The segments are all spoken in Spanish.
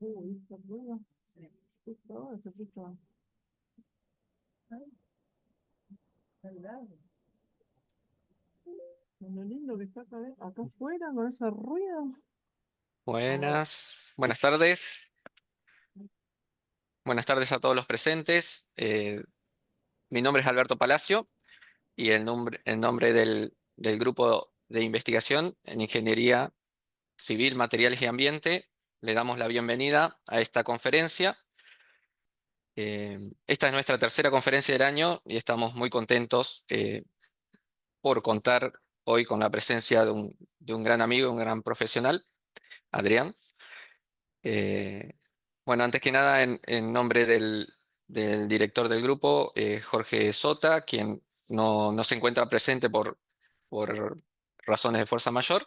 Qué ruido. Justo, se puso. Lo lindo que está acá afuera con ese ruido. Buenas tardes. Buenas tardes a todos los presentes. Mi nombre es Alberto Palacio y el nombre del grupo de investigación en Ingeniería Civil, Materiales y Ambiente, le damos la bienvenida a esta conferencia. Esta es nuestra tercera conferencia del año y estamos muy contentos por contar hoy con la presencia de un gran amigo, un gran profesional, Adrián. Eh, bueno, antes que nada, en nombre del director del grupo, Jorge Sota, quien no se encuentra presente por razones de fuerza mayor,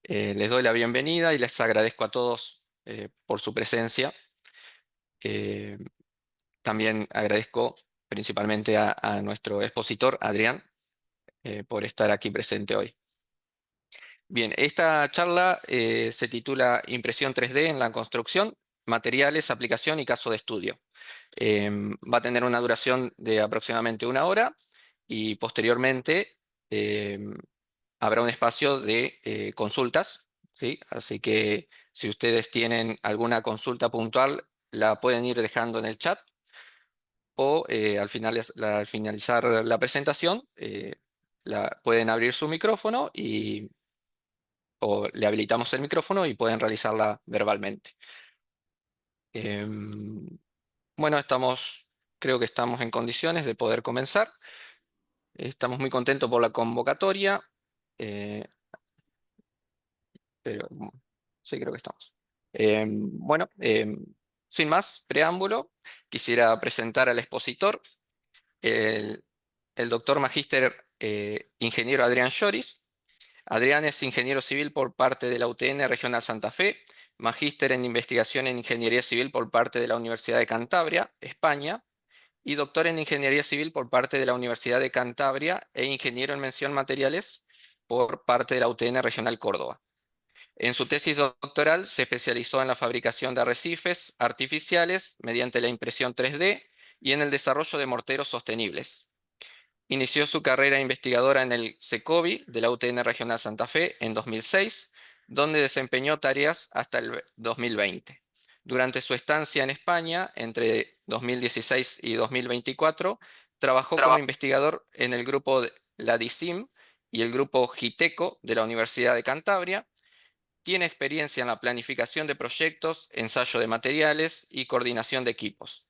les doy la bienvenida y les agradezco a todos por su presencia. Eh, También agradezco principalmente a nuestro expositor, Adrián, por estar aquí presente hoy. Bien, esta charla se titula Impresión 3D en la construcción, materiales, aplicación y caso de estudio. Va a tener una duración de aproximadamente 1 hora y posteriormente habrá un espacio de consultas, ¿sí? Así que si ustedes tienen alguna consulta puntual, la pueden ir dejando en el chat o al finalizar la presentación, pueden abrir su micrófono o le habilitamos el micrófono y pueden realizarla verbalmente. Em, bueno, creo que estamos en condiciones de poder comenzar. Estamos muy contentos por la convocatoria, eh, pero sí, creo que estamos. Bueno, sin más preámbulo, quisiera presentar al expositor, el, el doctor magíster ingeniero Adrián Lloris. Adrián es ingeniero civil por parte de la UTN Regional Santa Fe, magíster en investigación en ingeniería civil por parte de la Universidad de Cantabria, España, y doctor en ingeniería civil por parte de la Universidad de Cantabria e ingeniero en mención materiales por parte de la UTN Regional Córdoba. En su tesis doctoral se especializó en la fabricación de arrecifes artificiales mediante la impresión 3D y en el desarrollo de morteros sostenibles. Inició su carrera investigadora en el SECOBI de la UTN Regional Santa Fe en 2006, donde desempeñó tareas hasta el 2020. Durante su estancia en España, entre 2016 y 2024, trabajó como investigador en el grupo La DICIM y el grupo GITECO de la Universidad de Cantabria. Tiene experiencia en la planificación de proyectos, ensayo de materiales y coordinación de equipos,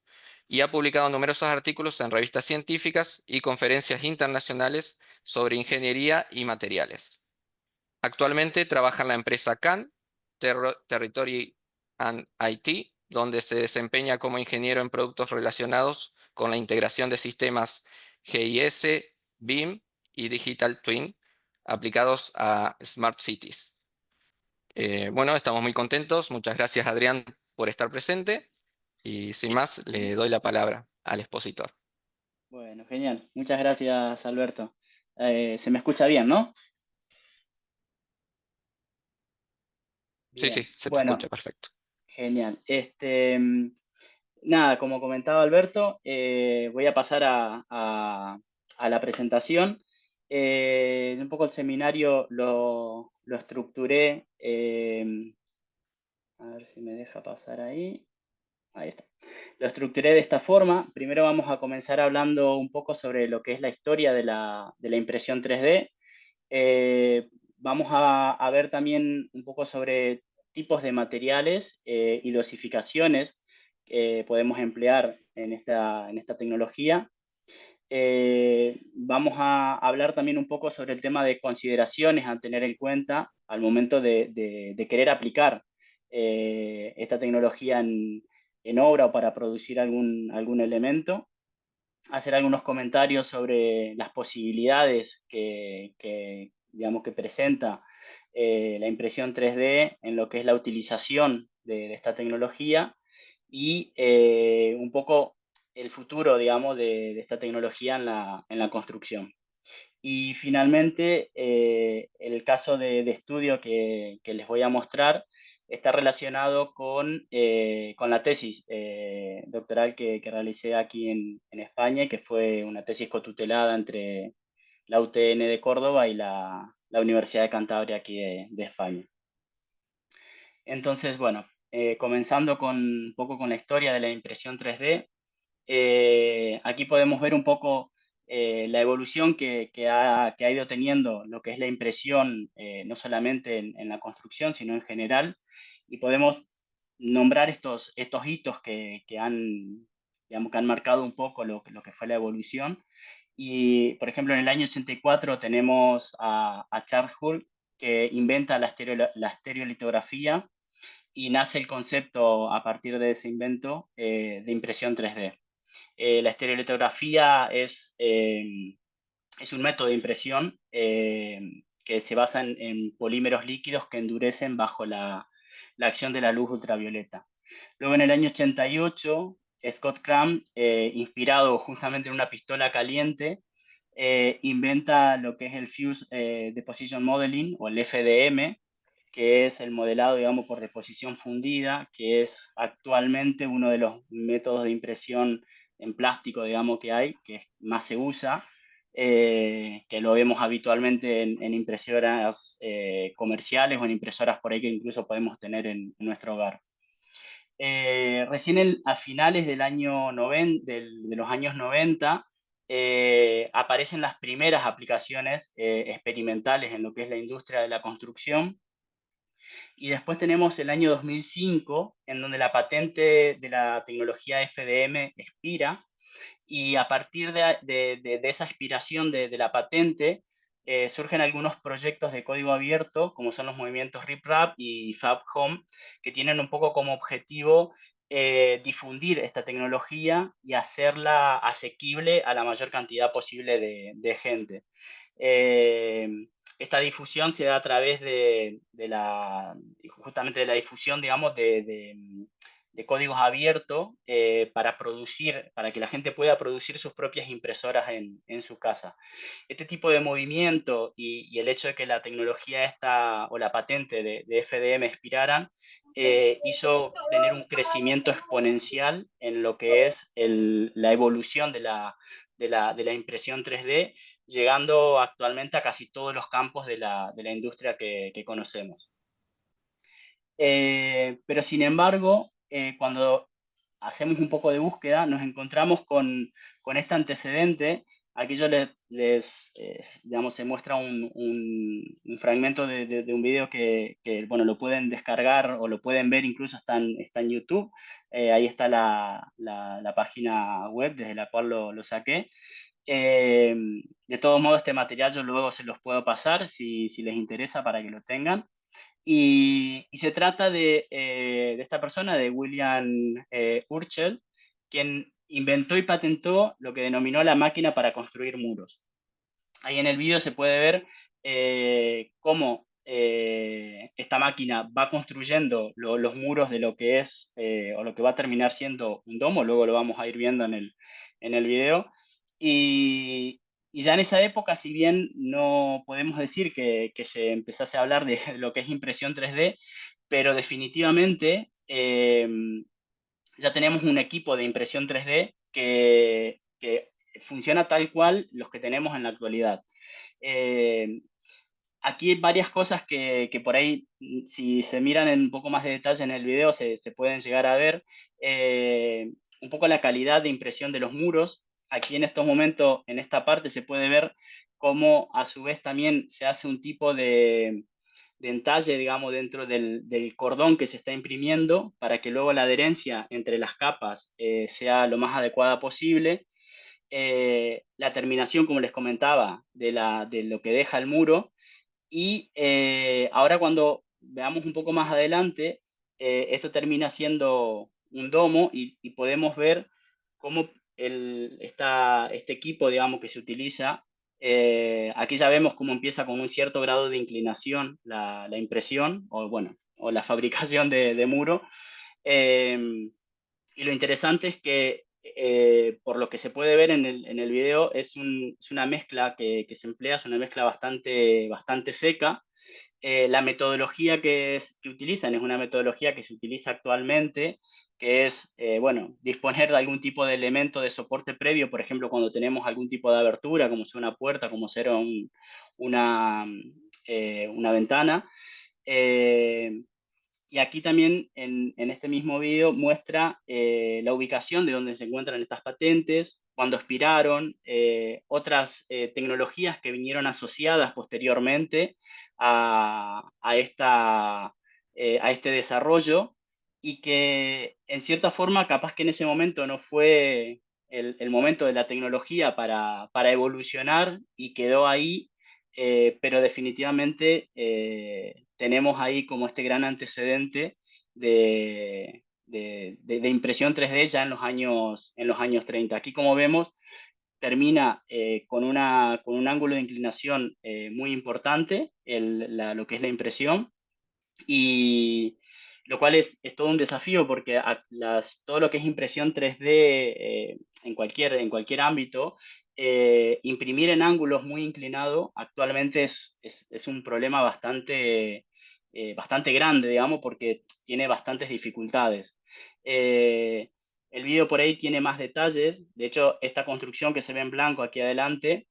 y ha publicado numerosos artículos en revistas científicas y conferencias internacionales sobre ingeniería y materiales. Actualmente trabaja en la empresa CAN, Territory and IT, donde se desempeña como ingeniero en productos relacionados con la integración de sistemas GIS, BIM y Digital Twin aplicados a Smart Cities. Bueno, estamos muy contentos. Muchas gracias, Adrián, por estar presente. Y sin más, le doy la palabra al expositor. Bueno, genial. Muchas gracias, Alberto. Se me escucha bien, ¿no? Sí, sí, Bien. se te escucha, Bueno, perfecto. genial. Nada, como comentaba Alberto, voy a pasar a la presentación. Un poco el seminario lo estructuré. A ver si me deja pasar ahí. Ahí está. Lo estructuré de esta forma. Primero vamos a comenzar hablando un poco sobre lo que es la historia de la impresión 3D. Eh, Vamos a ver también un poco sobre tipos de materiales y dosificaciones que podemos emplear en esta tecnología. Vamos a hablar también un poco sobre el tema de consideraciones a tener en cuenta al momento de querer aplicar esta tecnología en obra o para producir algún elemento. Hacer algunos comentarios sobre las posibilidades digamos, que presenta la impresión 3D en lo que es la utilización de esta tecnología y un poco el futuro, digamos, de esta tecnología en la construcción. Y finalmente, el caso de estudio que les voy a mostrar está relacionado con la tesis doctoral que realicé aquí en España, que fue una tesis cotutelada entre la UTN de Córdoba y la Universidad de Cantabria aquí de España. Entonces, bueno, comenzando un poco con la historia de la impresión 3D, aquí podemos ver un poco la evolución que ha ido teniendo lo que es la impresión, no solamente en la construcción, sino en general, y podemos nombrar estos hitos que han, digamos, que han marcado un poco lo que fue la evolución. Y, por ejemplo, en el año 84 tenemos a Charles Hulk, que inventa la estereolitografía y nace el concepto a partir de ese invento de impresión 3D. La estereolitografía es un método de impresión que se basa en polímeros líquidos que endurecen bajo la acción de la luz ultravioleta. Luego, en el año 88, Scott Cram, inspirado justamente en una pistola caliente, inventa lo que es el Fuse Deposition Modeling, o el FDM, que es el modelado, digamos, por deposición fundida, que es actualmente uno de los métodos de impresión en plástico, digamos, que hay, que más se usa, que lo vemos habitualmente en impresoras comerciales o en impresoras por ahí que incluso podemos tener en nuestro hogar. Recién a finales del año de los años 90 aparecen las primeras aplicaciones experimentales en lo que es la industria de la construcción. Y después tenemos el año 2005, en donde la patente de la tecnología FDM expira, y a partir de esa expiración de la patente, surgen algunos proyectos de código abierto, como son los movimientos RipRap y FabHome, que tienen un poco como objetivo difundir esta tecnología y hacerla asequible a la mayor cantidad posible de gente. Eh, Esta difusión se da a través justamente de la difusión, digamos, de códigos abiertos para que la gente pueda producir sus propias impresoras en su casa. Este tipo de movimiento y el hecho de que la tecnología esta o la patente de FDM expiraran, hizo tener un crecimiento exponencial en lo que es la evolución de la impresión 3D, llegando actualmente a casi todos los campos de la industria que conocemos. Pero sin embargo, cuando hacemos un poco de búsqueda, nos encontramos con este antecedente. Aquí yo digamos, se muestra un fragmento de un video que, bueno, lo pueden descargar o lo pueden ver, incluso está en YouTube. Ahí está la página web desde la cual lo saqué. De todos modos, este material yo luego se los puedo pasar si les interesa para que lo tengan. Y se trata de esta persona, de William Urschel, quien inventó y patentó lo que denominó la máquina para construir muros. Ahí en el vídeo se puede ver cómo esta máquina va construyendo los muros de lo que es o lo que va a terminar siendo un domo. Luego lo vamos a ir viendo en el video. Y ya en esa época, si bien no podemos decir que se empezase a hablar de lo que es impresión 3D, pero definitivamente ya tenemos un equipo de impresión 3D que funciona tal cual los que tenemos en la actualidad. Aquí hay varias cosas que por ahí, si se miran en un poco más de detalle en el video, se pueden llegar a ver. Un poco la calidad de impresión de los muros. Aquí en estos momentos, en esta parte, se puede ver cómo a su vez también se hace un tipo de entalle, digamos, dentro del cordón que se está imprimiendo, para que luego la adherencia entre las capas sea lo más adecuada posible. La terminación, como les comentaba, de lo que deja el muro. Y ahora, cuando veamos un poco más adelante, esto termina siendo un domo, y podemos ver cómo este equipo, digamos, que se utiliza, aquí ya vemos cómo empieza con un cierto grado de inclinación la impresión, o bueno, o la fabricación de muro. Y lo interesante es que, por lo que se puede ver en el video, es una mezcla que se emplea, es una mezcla bastante seca, La metodología que utilizan es una metodología que se utiliza actualmente, que es, bueno, disponer de algún tipo de elemento de soporte previo, por ejemplo, cuando tenemos algún tipo de abertura, como sea una puerta, como sea una ventana. Eh, y aquí también en este mismo video muestra la ubicación de donde se encuentran estas patentes, cuando expiraron, otras tecnologías que vinieron asociadas posteriormente a este desarrollo y que en cierta forma capaz que en ese momento no fue el momento de la tecnología para evolucionar y quedó ahí, pero definitivamente tenemos ahí como este gran antecedente de impresión 3D ya en los años 30. Aquí, como vemos, termina con un ángulo de inclinación muy importante, lo que es la impresión, y lo cual es todo un desafío porque todo lo que es impresión 3D en cualquier ámbito, imprimir en ángulos muy inclinados actualmente es un problema bastante grande, digamos, porque tiene bastantes dificultades. Eh, el vídeo por ahí tiene más detalles. De hecho, esta construcción que se ve en blanco aquí adelante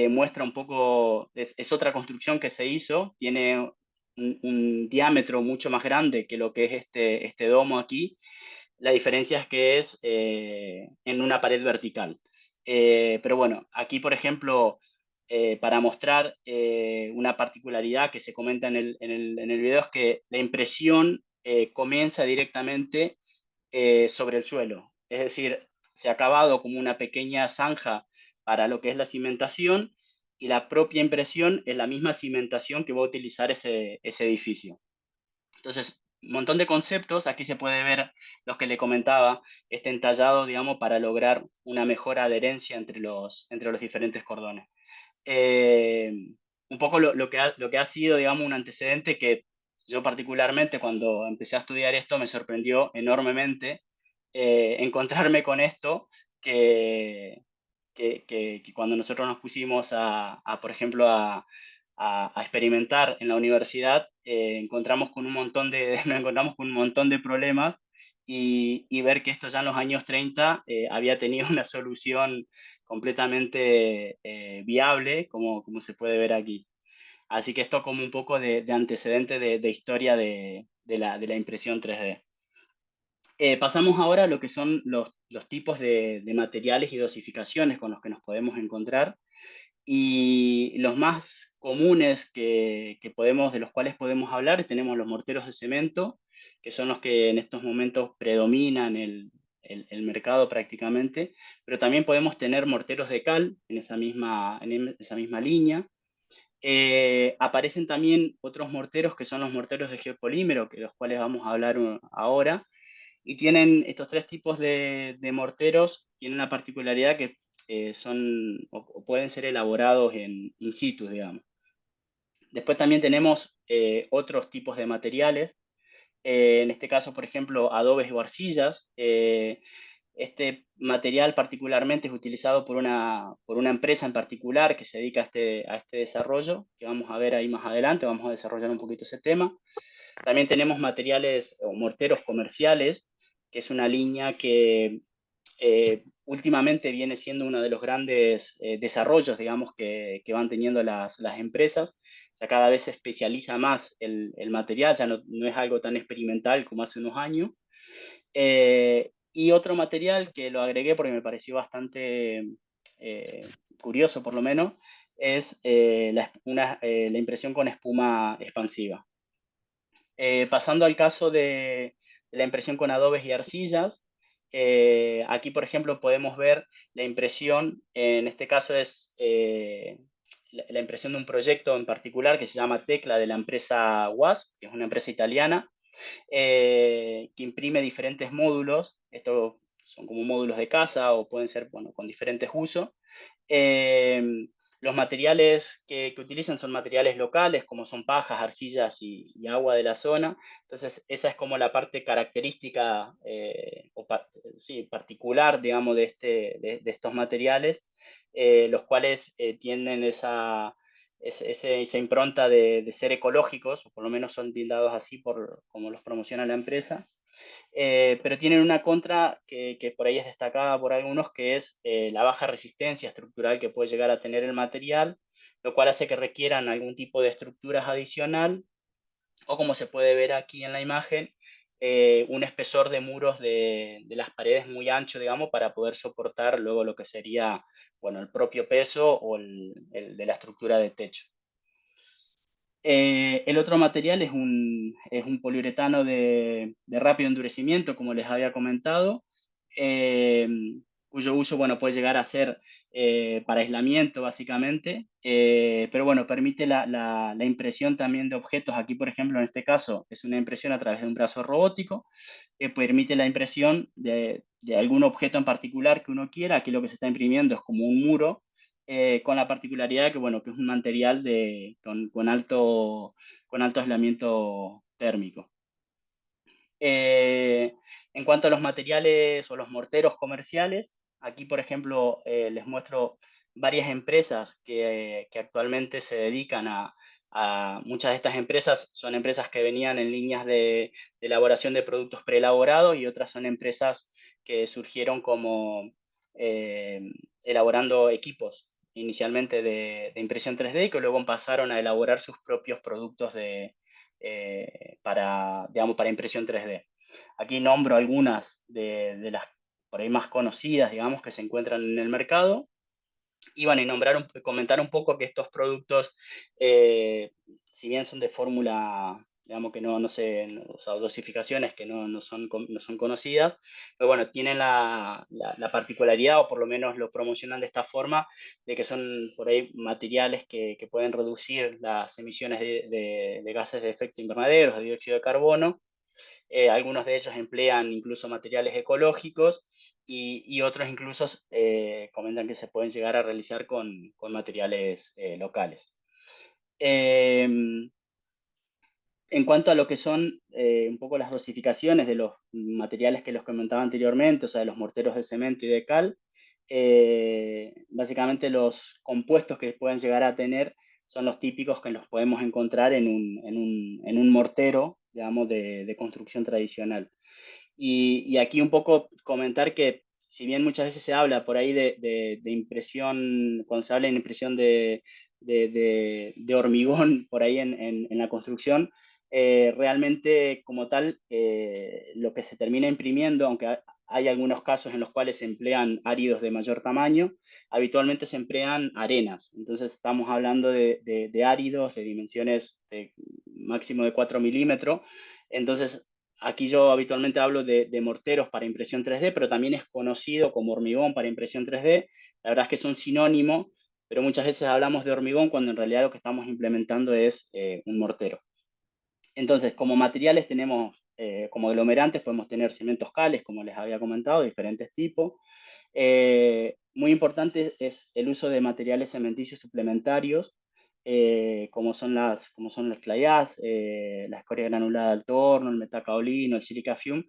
muestra un poco, es otra construcción que se hizo, tiene un diámetro mucho más grande que lo que es este domo aquí. La diferencia es que es en una pared vertical. Pero bueno, aquí por ejemplo, para mostrar una particularidad que se comenta en el video es que la impresión comienza directamente sobre el suelo. Es decir, se ha acabado como una pequeña zanja para lo que es la cimentación y la propia impresión es la misma cimentación que va a utilizar ese edificio. Entonces, un montón de conceptos, aquí se puede ver los que le comentaba, este entallado, digamos, para lograr una mejor adherencia entre los diferentes cordones. Eh, un poco lo que ha sido, digamos, un antecedente que yo particularmente cuando empecé a estudiar esto me sorprendió enormemente encontrarme con esto que, que cuando nosotros nos pusimos por ejemplo, a experimentar en la universidad, encontramos con un montón nos encontramos con un montón de problemas y ver que esto ya en los años 30 había tenido una solución completamente viable, como se puede ver aquí. Así que esto como un poco de antecedente de historia de la impresión 3D. Pasamos ahora a lo que son los tipos de materiales y dosificaciones con los que nos podemos encontrar. Y los más comunes de los cuales podemos hablar, tenemos los morteros de cemento, que son los que en estos momentos predominan el mercado prácticamente, pero también podemos tener morteros de cal en esa misma línea. Aparecen también otros morteros que son los morteros de geopolímero, que los cuales vamos a hablar ahora, y tienen estos tres tipos de morteros, tienen una particularidad que son o pueden ser elaborados in situ, digamos. Después también tenemos otros tipos de materiales, en este caso, por ejemplo, adobes o arcillas. Este material particularmente es utilizado por una empresa en particular que se dedica a este desarrollo, que vamos a ver ahí más adelante, vamos a desarrollar un poquito ese tema. También tenemos materiales o morteros comerciales, que es una línea que últimamente viene siendo uno de los grandes desarrollos, digamos, que van teniendo las empresas. O sea, cada vez se especializa más el material, ya no es algo tan experimental como hace unos años. Y otro material que lo agregué porque me pareció bastante curioso, por lo menos, es la impresión con espuma expansiva. Pasando al caso de la impresión con adobes y arcillas, aquí, por ejemplo, podemos ver la impresión, en este caso es la impresión de un proyecto en particular que se llama Tecla de la empresa WASP, que es una empresa italiana, que imprime diferentes módulos. Estos son como módulos de casa o pueden ser, bueno, con diferentes usos. Eh, los materiales que utilizan son materiales locales, como son pajas, arcillas y agua de la zona. Entonces, esa es como la parte característica sí, particular, digamos, de estos materiales, los cuales tienen esa impronta de ser ecológicos, o por lo menos son tildados así por como los promociona la empresa. Pero tienen una contra que por ahí es destacada por algunos, que es la baja resistencia estructural que puede llegar a tener el material, lo cual hace que requieran algún tipo de estructuras adicional, o como se puede ver aquí en la imagen, un espesor de muros de las paredes muy ancho, digamos, para poder soportar luego lo que sería, bueno, el propio peso o el de la estructura de techo. El otro material es un poliuretano de rápido endurecimiento, como les había comentado, eh, cuyo uso, bueno, puede llegar a ser para aislamiento, básicamente, pero bueno, permite la impresión también de objetos. Aquí, por ejemplo, en este caso, es una impresión a través de un brazo robótico, que permite la impresión de algún objeto en particular que uno quiera. Aquí lo que se está imprimiendo es como un muro, con la particularidad que, bueno, que es un material con alto aislamiento térmico. En cuanto a los materiales o los morteros comerciales, aquí, por ejemplo, les muestro varias empresas que actualmente se dedican muchas de estas empresas son empresas que venían en líneas de elaboración de productos preelaborados, y otras son empresas que surgieron como eh, elaborando equipos inicialmente de impresión 3D, y que luego pasaron a elaborar sus propios productos digamos, para impresión 3D. Aquí nombro algunas de las por ahí más conocidas, digamos, que se encuentran en el mercado. Y bueno, y comentar un poco que estos productos, si bien son de fórmula, digamos que no sé, o sea, dosificaciones que no son conocidas, pero bueno, tienen la particularidad, o por lo menos lo promocionan de esta forma, de que son por ahí materiales que pueden reducir las emisiones de gases de efecto invernadero, de dióxido de carbono. Algunos de ellos emplean incluso materiales ecológicos, y otros incluso comentan que se pueden llegar a realizar con materiales locales. En cuanto a lo que son un poco las dosificaciones de los materiales que los comentaba anteriormente, o sea, de los morteros de cemento y de cal, básicamente los compuestos que pueden llegar a tener son los típicos que los podemos encontrar en un mortero, digamos, de construcción tradicional. Y aquí un poco comentar que, si bien muchas veces se habla por ahí de impresión, cuando se habla de impresión de hormigón por ahí en la construcción, realmente como tal, lo que se termina imprimiendo, aunque hay algunos casos en los cuales se emplean áridos de mayor tamaño, habitualmente se emplean arenas. Entonces estamos hablando de áridos de dimensiones máximo de 4 milímetros. Entonces, aquí yo habitualmente hablo de morteros para impresión 3D, pero también es conocido como hormigón para impresión 3D. La verdad es que son sinónimos, pero muchas veces hablamos de hormigón cuando en realidad lo que estamos implementando es un mortero. Entonces, como materiales tenemos, como aglomerantes, podemos tener cementos cales, como les había comentado, diferentes tipos. Muy importante es el uso de materiales cementicios suplementarios, como son los clay ash, la escoria granulada de alto horno, el metacaolino, el silica fume.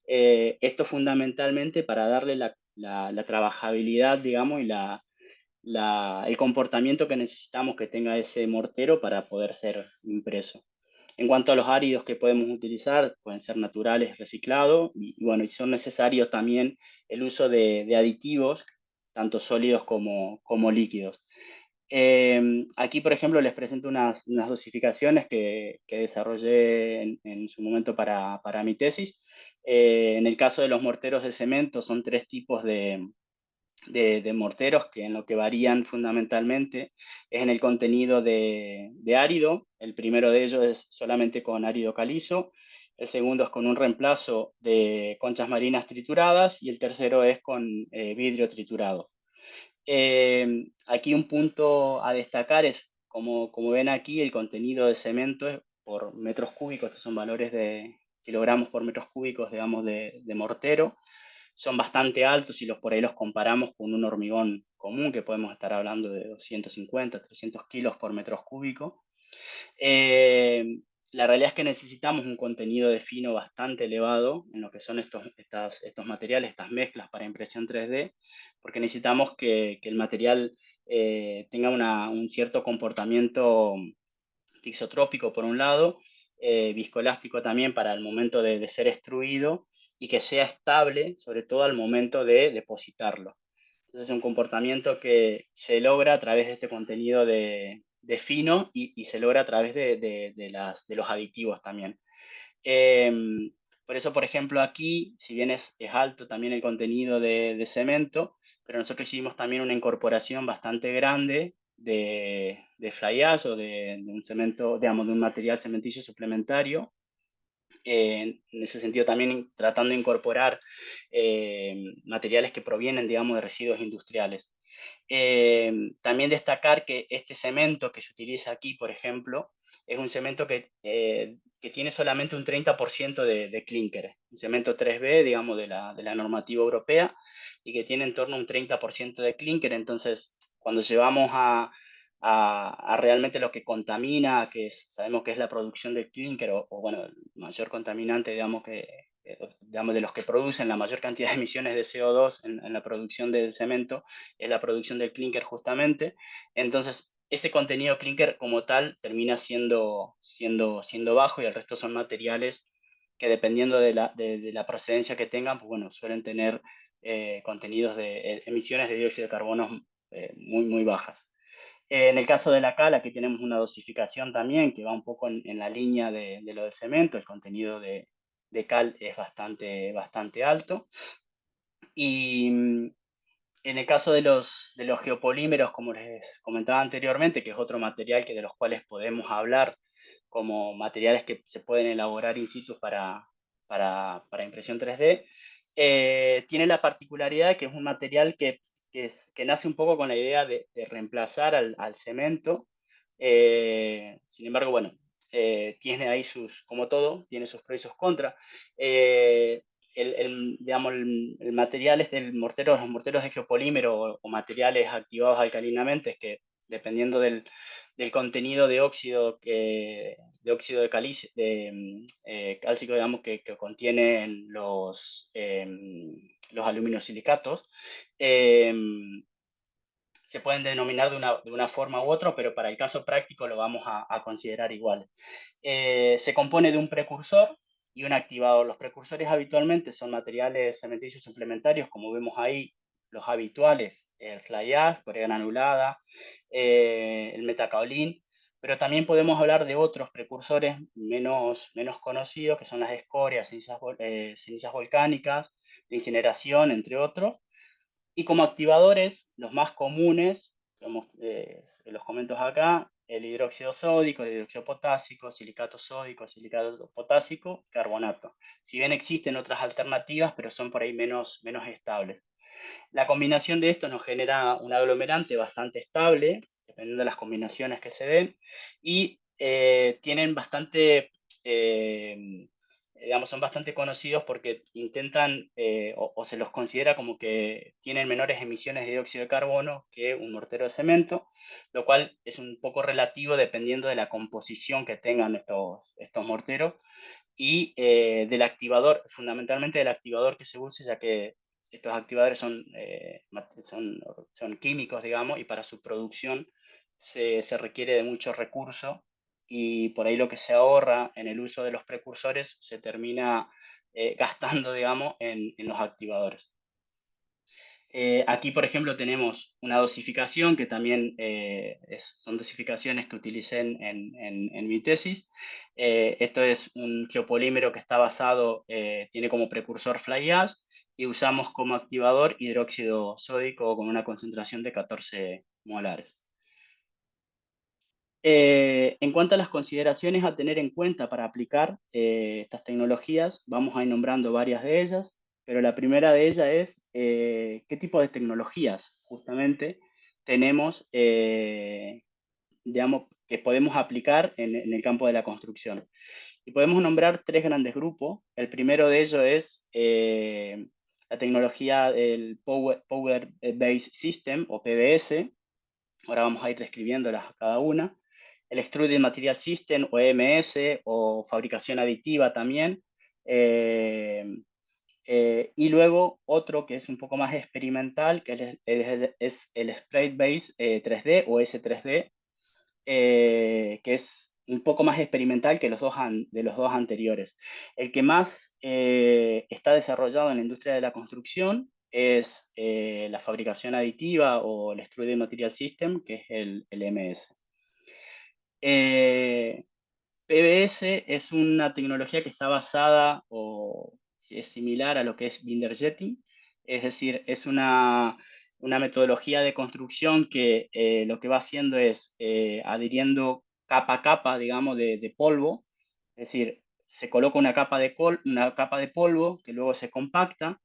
Esto fundamentalmente para darle la trabajabilidad, digamos, y el comportamiento que necesitamos que tenga ese mortero para poder ser impreso. En cuanto a los áridos que podemos utilizar, pueden ser naturales, reciclados, y bueno, y son necesarios también el uso de aditivos, tanto sólidos como líquidos. Aquí, por ejemplo, les presento unas dosificaciones que desarrollé en su momento para mi tesis. En el caso de los morteros de cemento, son 3 tipos de morteros, que en lo que varían fundamentalmente es en el contenido de árido. El primero de ellos es solamente con árido calizo, el segundo es con un reemplazo de conchas marinas trituradas, y el tercero es con vidrio triturado. Aquí un punto a destacar es, como ven aquí, el contenido de cemento es por metros cúbicos. Estos son valores de kilogramos por metros cúbicos, digamos, de mortero. Son bastante altos si por ahí los comparamos con un hormigón común, que podemos estar hablando de 250, 300 kilos por metros cúbicos. La realidad es que necesitamos un contenido de fino bastante elevado en lo que son estos materiales, estas mezclas para impresión 3D, porque necesitamos que el material tenga un cierto comportamiento tisotrópico por un lado, viscoelástico también para el momento de ser extruido y que sea estable, sobre todo al momento de depositarlo. Entonces es un comportamiento que se logra a través de este contenido de fino y se logra a través de los aditivos también. Por eso, por ejemplo, aquí, si bien es alto también el contenido de cemento, pero nosotros hicimos también una incorporación bastante grande de fly ash o de un cemento, digamos, de un material cementicio suplementario. En ese sentido también tratando de incorporar materiales que provienen, digamos, de residuos industriales. También destacar que este cemento que se utiliza aquí, por ejemplo, es un cemento que tiene solamente un 30% de clínker, un cemento 3B, digamos, de la normativa europea, y que tiene en torno a un 30% de clínker. Entonces, cuando llevamos a realmente lo que contamina, sabemos que es la producción de clínker, o bueno, el mayor contaminante, digamos, digamos, de los que producen la mayor cantidad de emisiones de CO2 en la producción del cemento, es la producción del clínker justamente. Entonces, ese contenido clínker como tal termina siendo bajo, y el resto son materiales que, dependiendo de la procedencia que tengan, pues bueno, suelen tener contenidos de emisiones de dióxido de carbono muy, muy bajas. En el caso de la cal, aquí tenemos una dosificación también que va un poco en la línea de lo del cemento. El contenido de cal es bastante alto. Y en el caso de los geopolímeros, como les comentaba anteriormente, que es otro material de los cuales podemos hablar como materiales que se pueden elaborar in situ para impresión 3D, tiene la particularidad de que es un material que nace un poco con la idea de reemplazar al cemento. Sin embargo, bueno, tiene ahí como todo, tiene sus pros y sus contras. Digamos, el material es los morteros de geopolímero o materiales activados alcalinamente, es que dependiendo del contenido de óxido cálcico, digamos, que contienen los aluminosilicatos, se pueden denominar de una forma u otra, pero para el caso práctico lo vamos a considerar igual. Se compone de un precursor y un activador. Los precursores habitualmente son materiales cementicios suplementarios, como vemos ahí, los habituales, el fly ash, corea granulada, el metacaolín, pero también podemos hablar de otros precursores menos conocidos, que son las escorias, cenizas volcánicas, de incineración, entre otros. Y como activadores, los más comunes, los comento acá: el hidróxido sódico, el hidróxido potásico, silicato sódico, silicato potásico, carbonato. Si bien existen otras alternativas, pero son por ahí menos estables. La combinación de estos nos genera un aglomerante bastante estable, dependiendo de las combinaciones que se den, y tienen digamos, son bastante conocidos porque intentan, o se los considera como que tienen menores emisiones de dióxido de carbono que un mortero de cemento, lo cual es un poco relativo dependiendo de la composición que tengan estos morteros y del activador, fundamentalmente del activador que se use, ya que estos activadores son químicos, digamos, y para su producción se requiere de mucho recurso, y por ahí lo que se ahorra en el uso de los precursores se termina gastando, digamos, en los activadores. Aquí, por ejemplo, tenemos una dosificación que también son dosificaciones que utilicé en mi tesis. Esto es un geopolímero que está basado, tiene como precursor fly ash, y usamos como activador hidróxido sódico con una concentración de 14 molares. En cuanto a las consideraciones a tener en cuenta para aplicar estas tecnologías, vamos a ir nombrando varias de ellas, pero la primera de ellas es qué tipo de tecnologías justamente tenemos, digamos, que podemos aplicar en el campo de la construcción. Y podemos nombrar tres grandes grupos. El primero de ellos es la tecnología del Power Based System, o PBS. Ahora vamos a ir describiéndolas cada una. El Extruded Material System, o EMS, o fabricación aditiva también. Y luego otro que es un poco más experimental, que es el Sprite Base 3D o S3D, que es un poco más experimental que de los dos anteriores. El que más está desarrollado en la industria de la construcción es la fabricación aditiva o el Extruded Material System, que es el MS. PBS es una tecnología que está basada o es similar a lo que es binder jetting, es decir, es una metodología de construcción que lo que va haciendo es adhiriendo capa a capa, digamos, de polvo, es decir, se coloca una capa de polvo que luego se compacta.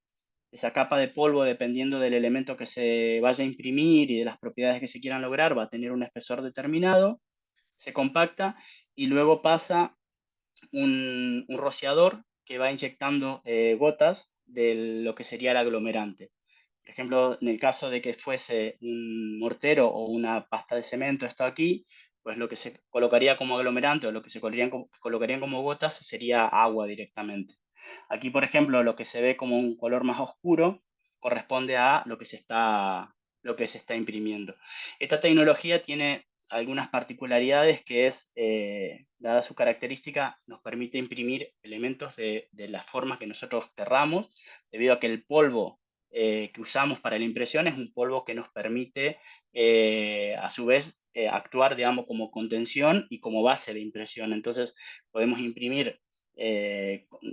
Esa capa de polvo, dependiendo del elemento que se vaya a imprimir y de las propiedades que se quieran lograr, va a tener un espesor determinado, se compacta y luego pasa un rociador que va inyectando gotas de lo que sería el aglomerante. Por ejemplo, en el caso de que fuese un mortero o una pasta de cemento, esto aquí, pues lo que se colocaría como aglomerante o lo que se colocarían como gotas sería agua directamente. Aquí, por ejemplo, lo que se ve como un color más oscuro corresponde a lo que se está imprimiendo. Esta tecnología tiene algunas particularidades que es, dada su característica, nos permite imprimir elementos de la forma que nosotros querramos, debido a que el polvo que usamos para la impresión es un polvo que nos permite, a su vez, actuar, digamos, como contención y como base de impresión. Entonces, podemos imprimir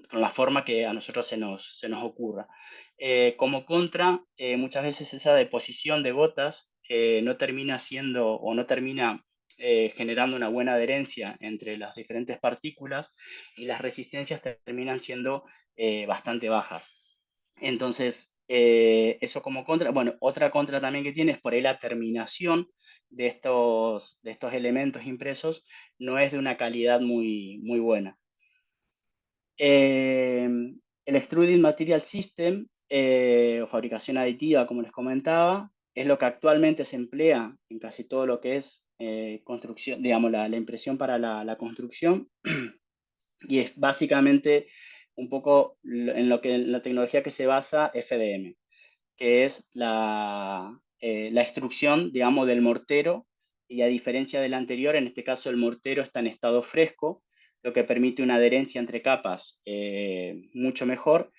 con la forma que a nosotros se nos ocurra. Como contra, muchas veces esa deposición de gotas no termina siendo o no termina generando una buena adherencia entre las diferentes partículas y las resistencias terminan siendo bastante bajas. Entonces, eso como contra. Bueno, otra contra también que tiene es por ahí la terminación de estos elementos impresos no es de una calidad muy buena. El Extruded Material System o fabricación aditiva, como les comentaba, es lo que actualmente se emplea en casi todo lo que es construcción, digamos, la impresión para la construcción, y es básicamente un poco en la tecnología que se basa FDM, que es la extrusión, digamos, del mortero, y a diferencia del anterior, en este caso el mortero está en estado fresco, lo que permite una adherencia entre capas mucho mejor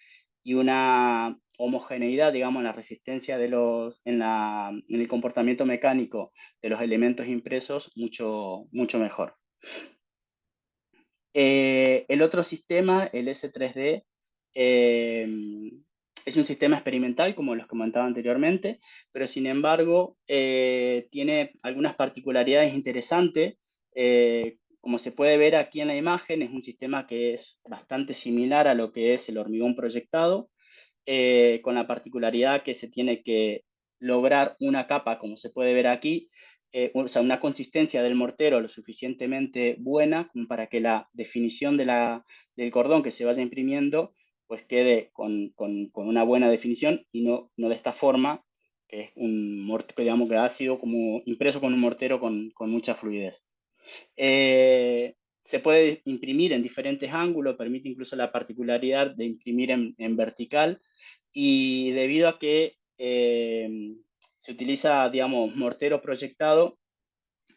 y una homogeneidad, digamos, en la resistencia en el comportamiento mecánico de los elementos impresos mucho mejor. El otro sistema, el S3D, es un sistema experimental, como los comentaba anteriormente, pero sin embargo tiene algunas particularidades interesantes. Como se puede ver aquí en la imagen, es un sistema que es bastante similar a lo que es el hormigón proyectado, con la particularidad que se tiene que lograr una capa, como se puede ver aquí, o sea, una consistencia del mortero lo suficientemente buena como para que la definición del cordón que se vaya imprimiendo pues quede con una buena definición y no de esta forma, que es un mortero, digamos, que ha sido como impreso con un mortero con mucha fluidez. Se puede imprimir en diferentes ángulos, permite incluso la particularidad de imprimir en vertical, y debido a que se utiliza, digamos, mortero proyectado,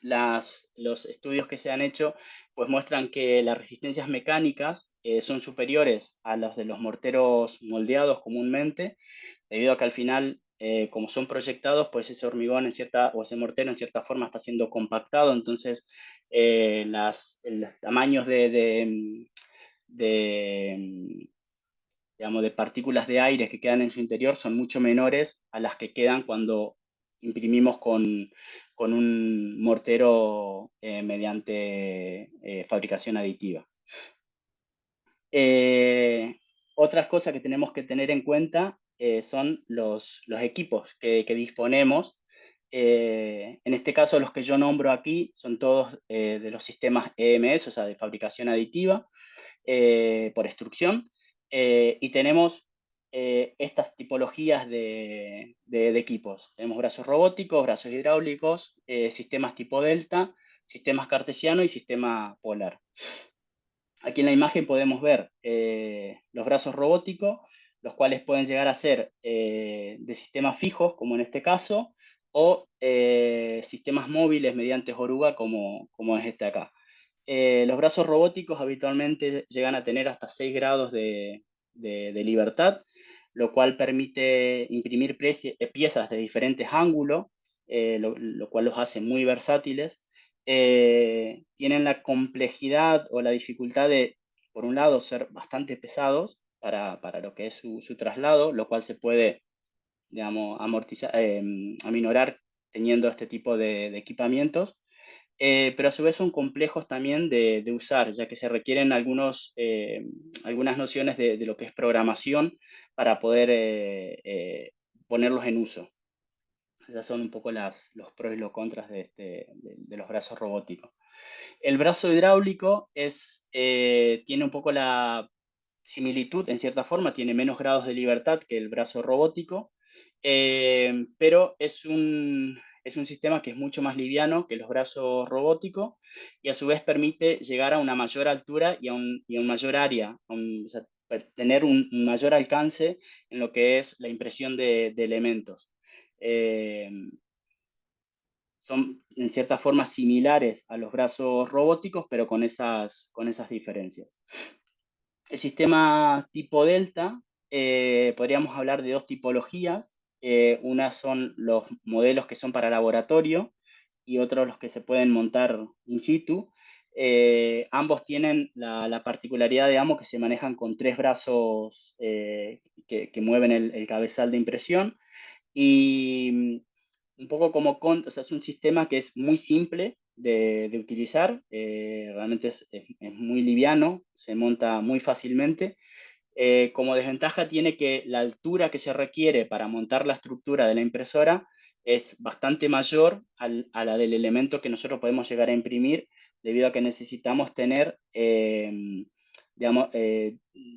los estudios que se han hecho pues muestran que las resistencias mecánicas son superiores a las de los morteros moldeados comúnmente, debido a que al final, como son proyectados, pues ese hormigón o ese mortero en cierta forma está siendo compactado, entonces los tamaños digamos, de partículas de aire que quedan en su interior son mucho menores a las que quedan cuando imprimimos con un mortero mediante fabricación aditiva. Otras cosas que tenemos que tener en cuenta son los equipos que disponemos. En este caso, los que yo nombro aquí son todos de los sistemas EMS, o sea, de fabricación aditiva por extrusión. Y tenemos estas tipologías de equipos. Tenemos brazos robóticos, brazos hidráulicos, sistemas tipo Delta, sistemas cartesiano y sistema polar. Aquí en la imagen podemos ver los brazos robóticos. los cuales pueden llegar a ser de sistemas fijos, como en este caso, o sistemas móviles mediante oruga, como es este acá. Los brazos robóticos habitualmente llegan a tener hasta 6 grados de libertad, lo cual permite imprimir piezas de diferentes ángulos, lo cual los hace muy versátiles. Tienen la complejidad o la dificultad de, por un lado, ser bastante pesados para lo que es su traslado, lo cual se puede, digamos, amortizar, aminorar teniendo este tipo de equipamientos. Pero a su vez son complejos también de usar, ya que se requieren algunas nociones de lo que es programación para poder ponerlos en uso. Esas son un poco los pros y los contras de los brazos robóticos. El brazo hidráulico tiene un poco la similitud, en cierta forma, tiene menos grados de libertad que el brazo robótico, pero es un sistema que es mucho más liviano que los brazos robóticos y a su vez permite llegar a una mayor altura y a un mayor área, o sea, tener un mayor alcance en lo que es la impresión de elementos. Eh, Son en cierta forma similares a los brazos robóticos, pero con esas diferencias. El sistema tipo Delta, podríamos hablar de dos tipologías. Una son los modelos que son para laboratorio y otros los que se pueden montar in situ. Ambos tienen la particularidad, digamos, que se manejan con 3 brazos que mueven el cabezal de impresión. Y un poco o sea, es un sistema que es muy simple de utilizar, realmente es muy liviano, se monta muy fácilmente. Como desventaja tiene que la altura que se requiere para montar la estructura de la impresora es bastante mayor a la del elemento que nosotros podemos llegar a imprimir, debido a que necesitamos tener, digamos,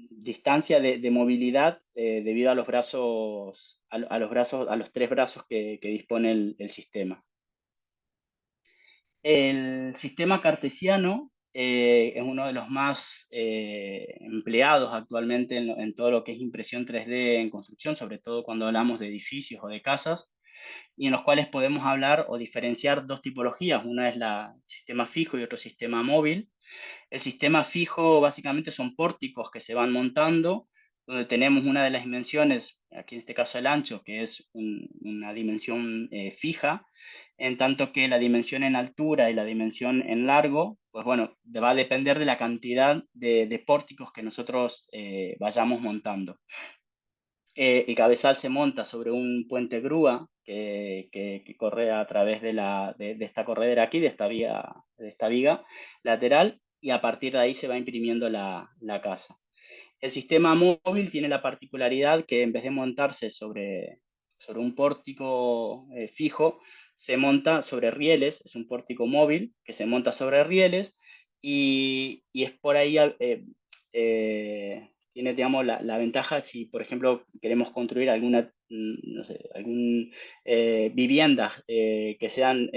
distancia de movilidad debido a los brazos, a los 3 brazos que dispone el sistema. El sistema cartesiano es uno de los más empleados actualmente en todo lo que es impresión 3D en construcción, sobre todo cuando hablamos de edificios o de casas, y en los cuales podemos hablar o diferenciar dos tipologías. Una es el sistema fijo y otro sistema móvil. El sistema fijo básicamente son pórticos que se van montando, donde tenemos una de las dimensiones, aquí en este caso el ancho, que es una dimensión fija, en tanto que la dimensión en altura y la dimensión en largo, pues bueno, va a depender de la cantidad de pórticos que nosotros vayamos montando. El cabezal se monta sobre un puente grúa que corre a través de esta corredera aquí, de esta viga lateral, y a partir de ahí se va imprimiendo la casa. El sistema móvil tiene la particularidad que en vez de montarse sobre un pórtico fijo, se monta sobre rieles, es un pórtico móvil que se monta sobre rieles y es por ahí, tiene, digamos, la ventaja si, por ejemplo, queremos construir no sé, viviendas que sean,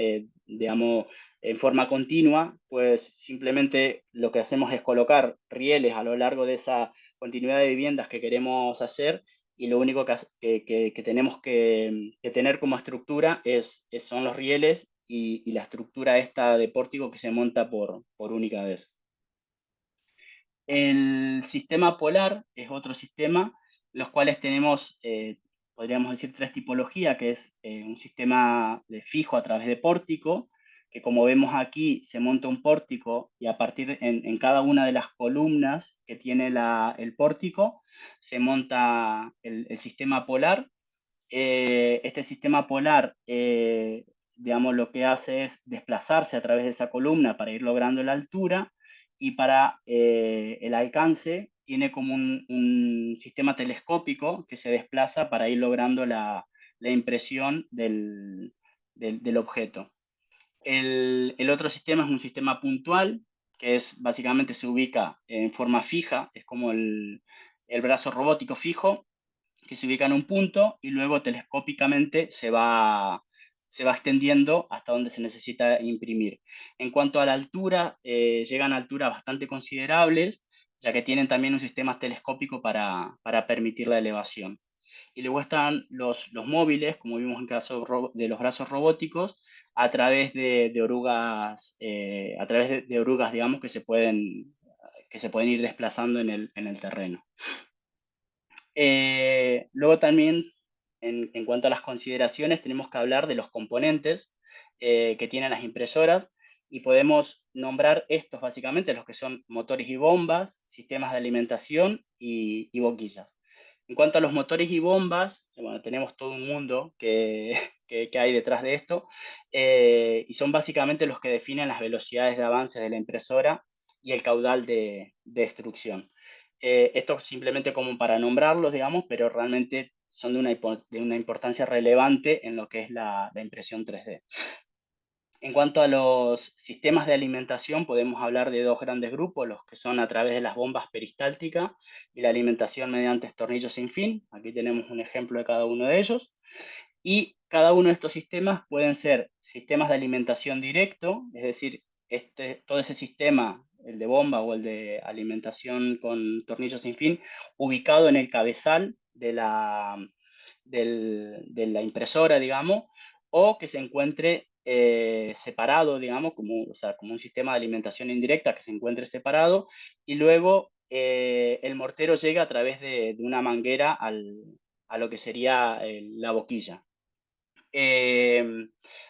digamos, en forma continua, pues simplemente lo que hacemos es colocar rieles a lo largo de esa continuidad de viviendas que queremos hacer y lo único que tenemos que tener como estructura son los rieles y la estructura esta de pórtico que se monta por única vez. El sistema polar es otro sistema, los cuales tenemos, podríamos decir, 3 tipologías, que es un sistema de fijo a través de pórtico, que como vemos aquí se monta un pórtico y a partir en cada una de las columnas que tiene el pórtico se monta el sistema polar. Este sistema polar, digamos, lo que hace es desplazarse a través de esa columna para ir logrando la altura y para el alcance tiene como un sistema telescópico que se desplaza para ir logrando la impresión del objeto. El otro sistema es un sistema puntual, que es básicamente se ubica en forma fija, es como el brazo robótico fijo, que se ubica en un punto y luego telescópicamente se va extendiendo hasta donde se necesita imprimir. En cuanto a la altura, llegan a alturas bastante considerables, ya que tienen también un sistema telescópico para permitir la elevación. Y luego están los móviles, como vimos en el caso de los brazos robóticos, a través de orugas, de orugas, digamos, que se pueden ir desplazando en el terreno. Luego también, en cuanto a las consideraciones, tenemos que hablar de los componentes que tienen las impresoras, y podemos nombrar estos básicamente, los que son motores y bombas, sistemas de alimentación y boquillas. En cuanto a los motores y bombas, bueno, tenemos todo un mundo que hay detrás de esto, y son básicamente los que definen las velocidades de avance de la impresora y el caudal de destrucción. Esto simplemente como para nombrarlos, digamos, pero realmente son de una importancia relevante en lo que es la impresión 3D. En cuanto a los sistemas de alimentación, podemos hablar de dos grandes grupos, los que son a través de las bombas peristálticas y la alimentación mediante tornillos sin fin. Aquí tenemos un ejemplo de cada uno de ellos. Y cada uno de estos sistemas pueden ser sistemas de alimentación directo, es decir, todo ese sistema, el de bomba o el de alimentación con tornillos sin fin, ubicado en el cabezal de la impresora, digamos, o que se encuentre separado, digamos, o sea, como un sistema de alimentación indirecta que se encuentre separado, y luego el mortero llega a través de una manguera a lo que sería la boquilla.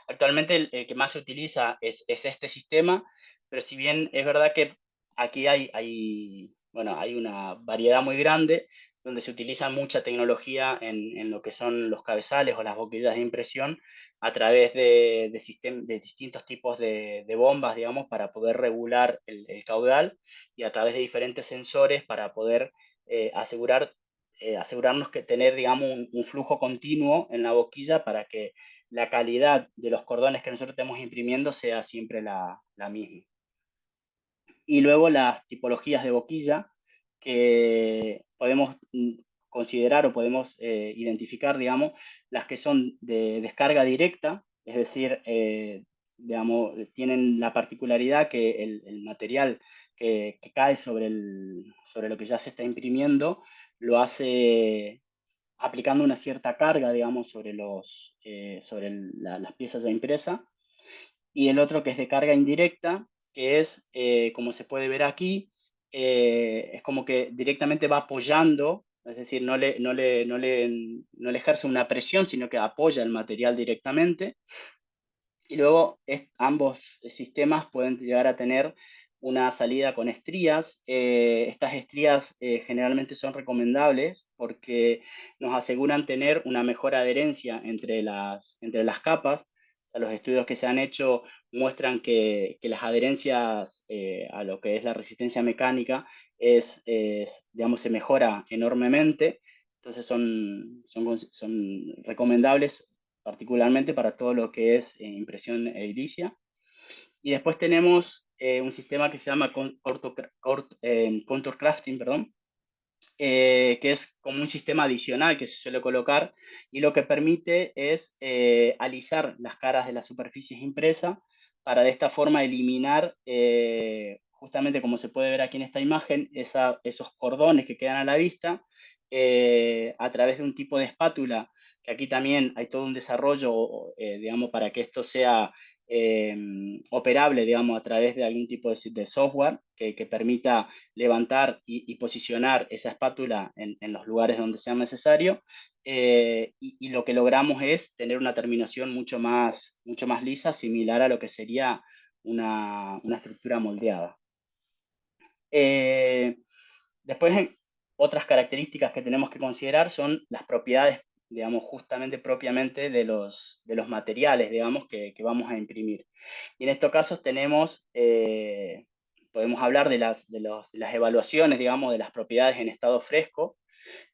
Actualmente el que más se utiliza es este sistema, pero si bien es verdad que aquí bueno, hay una variedad muy grande donde se utiliza mucha tecnología en lo que son los cabezales o las boquillas de impresión a través de distintos tipos de bombas, digamos, para poder regular el caudal, y a través de diferentes sensores para poder asegurarnos que tener, digamos, un flujo continuo en la boquilla para que la calidad de los cordones que nosotros estemos imprimiendo sea siempre la misma. Y luego las tipologías de boquilla que podemos considerar o podemos identificar, digamos, las que son de descarga directa, es decir, digamos, tienen la particularidad que el material que cae sobre lo que ya se está imprimiendo lo hace aplicando una cierta carga, digamos, sobre las piezas ya impresas. Y el otro que es de carga indirecta, que es, como se puede ver aquí, es como que directamente va apoyando, es decir, no le ejerce una presión, sino que apoya el material directamente. Y luego ambos sistemas pueden llegar a tener una salida con estrías. Estas estrías generalmente son recomendables porque nos aseguran tener una mejor adherencia entre las capas. O sea, los estudios que se han hecho muestran que las adherencias a lo que es la resistencia mecánica digamos, se mejora enormemente. Entonces son recomendables particularmente para todo lo que es impresión edilicia. Y después tenemos un sistema que se llama contour crafting, perdón, que es como un sistema adicional que se suele colocar, y lo que permite es alisar las caras de las superficies impresas para de esta forma eliminar, justamente como se puede ver aquí en esta imagen, esos cordones que quedan a la vista a través de un tipo de espátula, que aquí también hay todo un desarrollo, digamos, para que esto sea operable, digamos, a través de algún tipo de software que permita levantar y posicionar esa espátula en los lugares donde sea necesario, y lo que logramos es tener una terminación mucho más lisa, similar a lo que sería una estructura moldeada. Después, otras características que tenemos que considerar son las propiedades, digamos, justamente propiamente de los materiales, digamos, que vamos a imprimir. Y en estos casos podemos hablar de las evaluaciones, digamos, de las propiedades en estado fresco,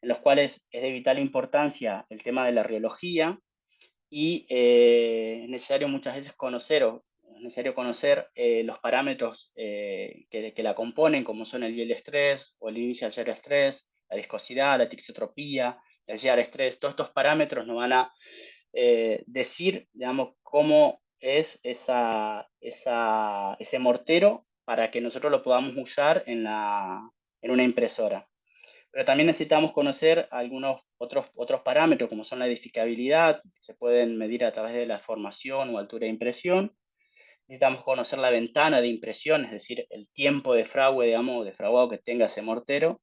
en los cuales es de vital importancia el tema de la riología, y es necesario muchas veces conocer los parámetros que la componen, como son el yield stress o el initial shear stress, la viscosidad, la tixotropía, el shear stress. Todos estos parámetros nos van a decir, digamos, cómo es ese mortero para que nosotros lo podamos usar en en una impresora. Pero también necesitamos conocer algunos otros parámetros, como son la edificabilidad, que se pueden medir a través de la formación o altura de impresión. Necesitamos conocer la ventana de impresión, es decir, el tiempo de fragüe, digamos, de fraguado que tenga ese mortero.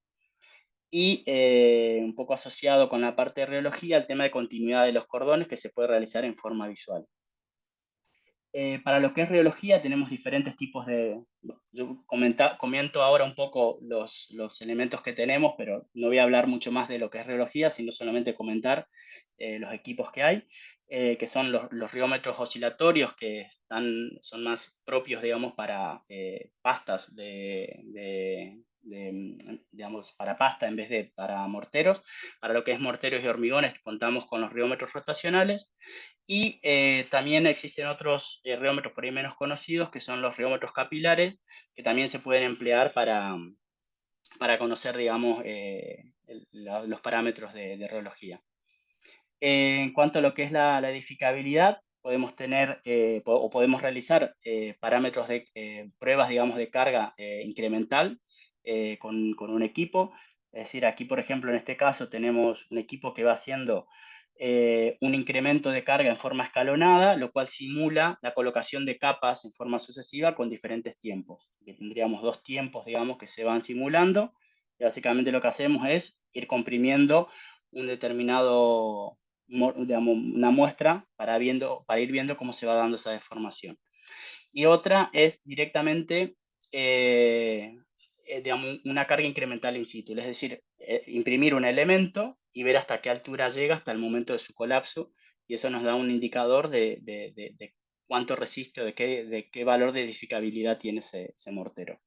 Y un poco asociado con la parte de rheología, el tema de continuidad de los cordones que se puede realizar en forma visual. Para lo que es rheología tenemos diferentes tipos de... Yo comento ahora un poco los elementos que tenemos, pero no voy a hablar mucho más de lo que es rheología, sino solamente comentar los equipos que hay, que son los riómetros oscilatorios, que son más propios, digamos, para pastas digamos, para pasta en vez de para morteros. Para lo que es morteros y hormigones contamos con los riómetros rotacionales. Y también existen otros riómetros por ahí menos conocidos, que son los riómetros capilares, que también se pueden emplear para conocer, digamos, los parámetros de rheología. En cuanto a lo que es la edificabilidad, podemos tener o podemos realizar parámetros de pruebas, digamos, de carga incremental con un equipo. Es decir, aquí, por ejemplo, en este caso tenemos un equipo que va haciendo un incremento de carga en forma escalonada, lo cual simula la colocación de capas en forma sucesiva con diferentes tiempos. Aquí tendríamos dos tiempos, digamos, que se van simulando. Y básicamente lo que hacemos es ir comprimiendo un determinado, digamos, una muestra para ir viendo cómo se va dando esa deformación. Y otra es directamente digamos, una carga incremental in situ, es decir, imprimir un elemento y ver hasta qué altura llega hasta el momento de su colapso, y eso nos da un indicador de cuánto resiste o de qué valor de edificabilidad tiene ese mortero.